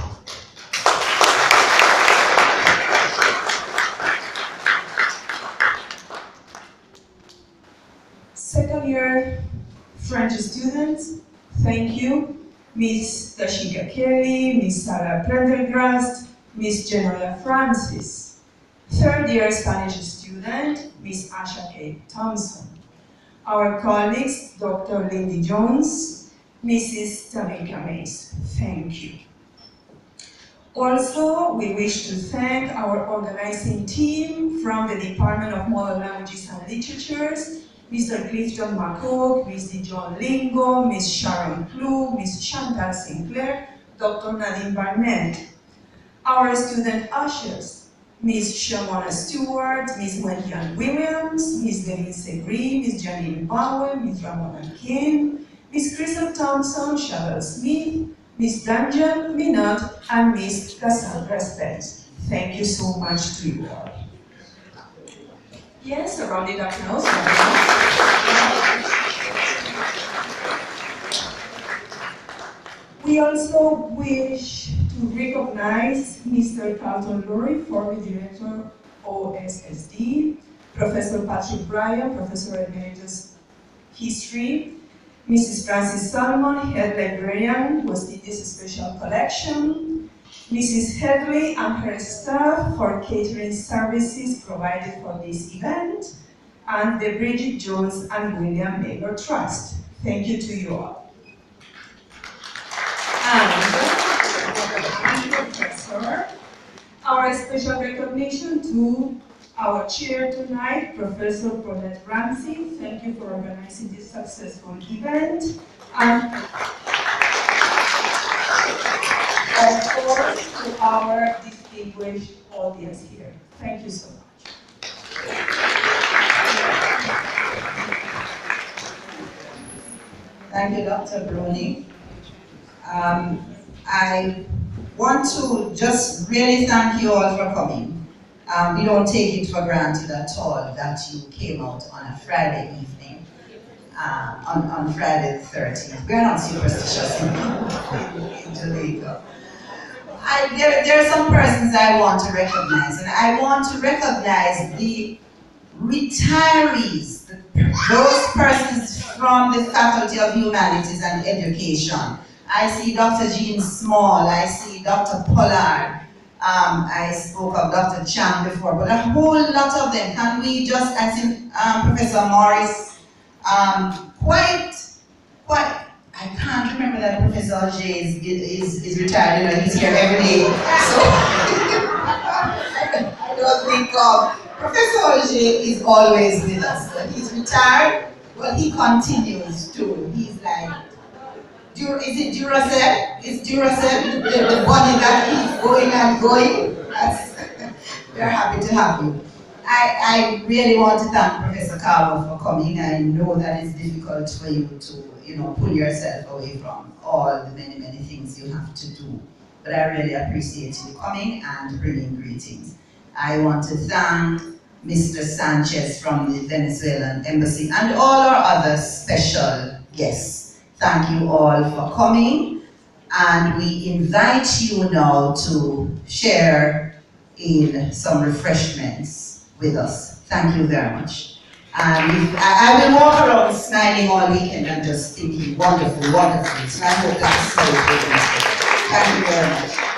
Second year French students, thank you. Ms. Tashika Kelly, Ms. Sarah Prendergrast, Ms. Genoa Francis. Third year Spanish student, Ms. Asha K. Thompson. Our colleagues, Dr. Lindy Jones, Mrs. Tamika Mays, thank you. Also, we wish to thank our organizing team from the Department of Modern Languages and Literatures, Mr. Clifton McCook, Ms. John Lingo, Ms. Sharon Klug, Ms. Chantal Sinclair, Dr. Nadine Barnett. Our student ushers, Ms. Shamona Stewart, Ms. Wendy Williams, Ms. Denise Segri, Ms. Janine Bauer, Ms. Ramona Kim, Ms. Crystal Thompson, Cheryl Smith, Ms. Daniel Minot, and Ms. Cassandra Spence. Thank you so much to you all. Yes, a round of applause. We also wish to recognize Mr. Coulthard-Mailer, former director OSSD, Professor Patrick Bryan, Professor Emeritus History, Mrs. Frances Salmon, Head Librarian, was did this special collection, Mrs. Headley and her staff for catering services provided for this event, and the Bridget Jones and William Mailer Trust. Thank you to you all. And Professor, our special recognition to our chair tonight, Professor Paulette Ramsey. Thank you for organizing this successful event. And of course, to our distinguished audience here. Thank you so much. Thank you, Dr. Bruni. I want to just really thank you all for coming. We don't take it for granted at all that you came out on a Friday evening, on Friday the 13th. We're not superstitious in Jamaica. There are some persons I want to recognize, and I want to recognize the retirees, those persons from the Faculty of Humanities and Education. I see Dr. Jean Small, I see Dr. Pollard, I spoke of Dr. Chang before, but a whole lot of them. Can we just, as in Professor Morris, I can't remember that Professor J is retired, you know, he's here every day. So, I don't think Professor J is always with us, but he's retired, but he continues to. He's like, is it Duracell? Is Duracell the body that keeps going and going? We're happy to have you. I really want to thank Professor Carver for coming. I know that it's difficult for you to, you know, pull yourself away from all the many, many things you have to do. But I really appreciate you coming and bringing greetings. I want to thank Mr. Sanchez from the Venezuelan Embassy and all our other special guests. Thank you all for coming, and we invite you now to share in some refreshments with us. Thank you very much. And I will walk around smiling all weekend and just thinking, wonderful, wonderful. So I hope that's so good. Thank you very much.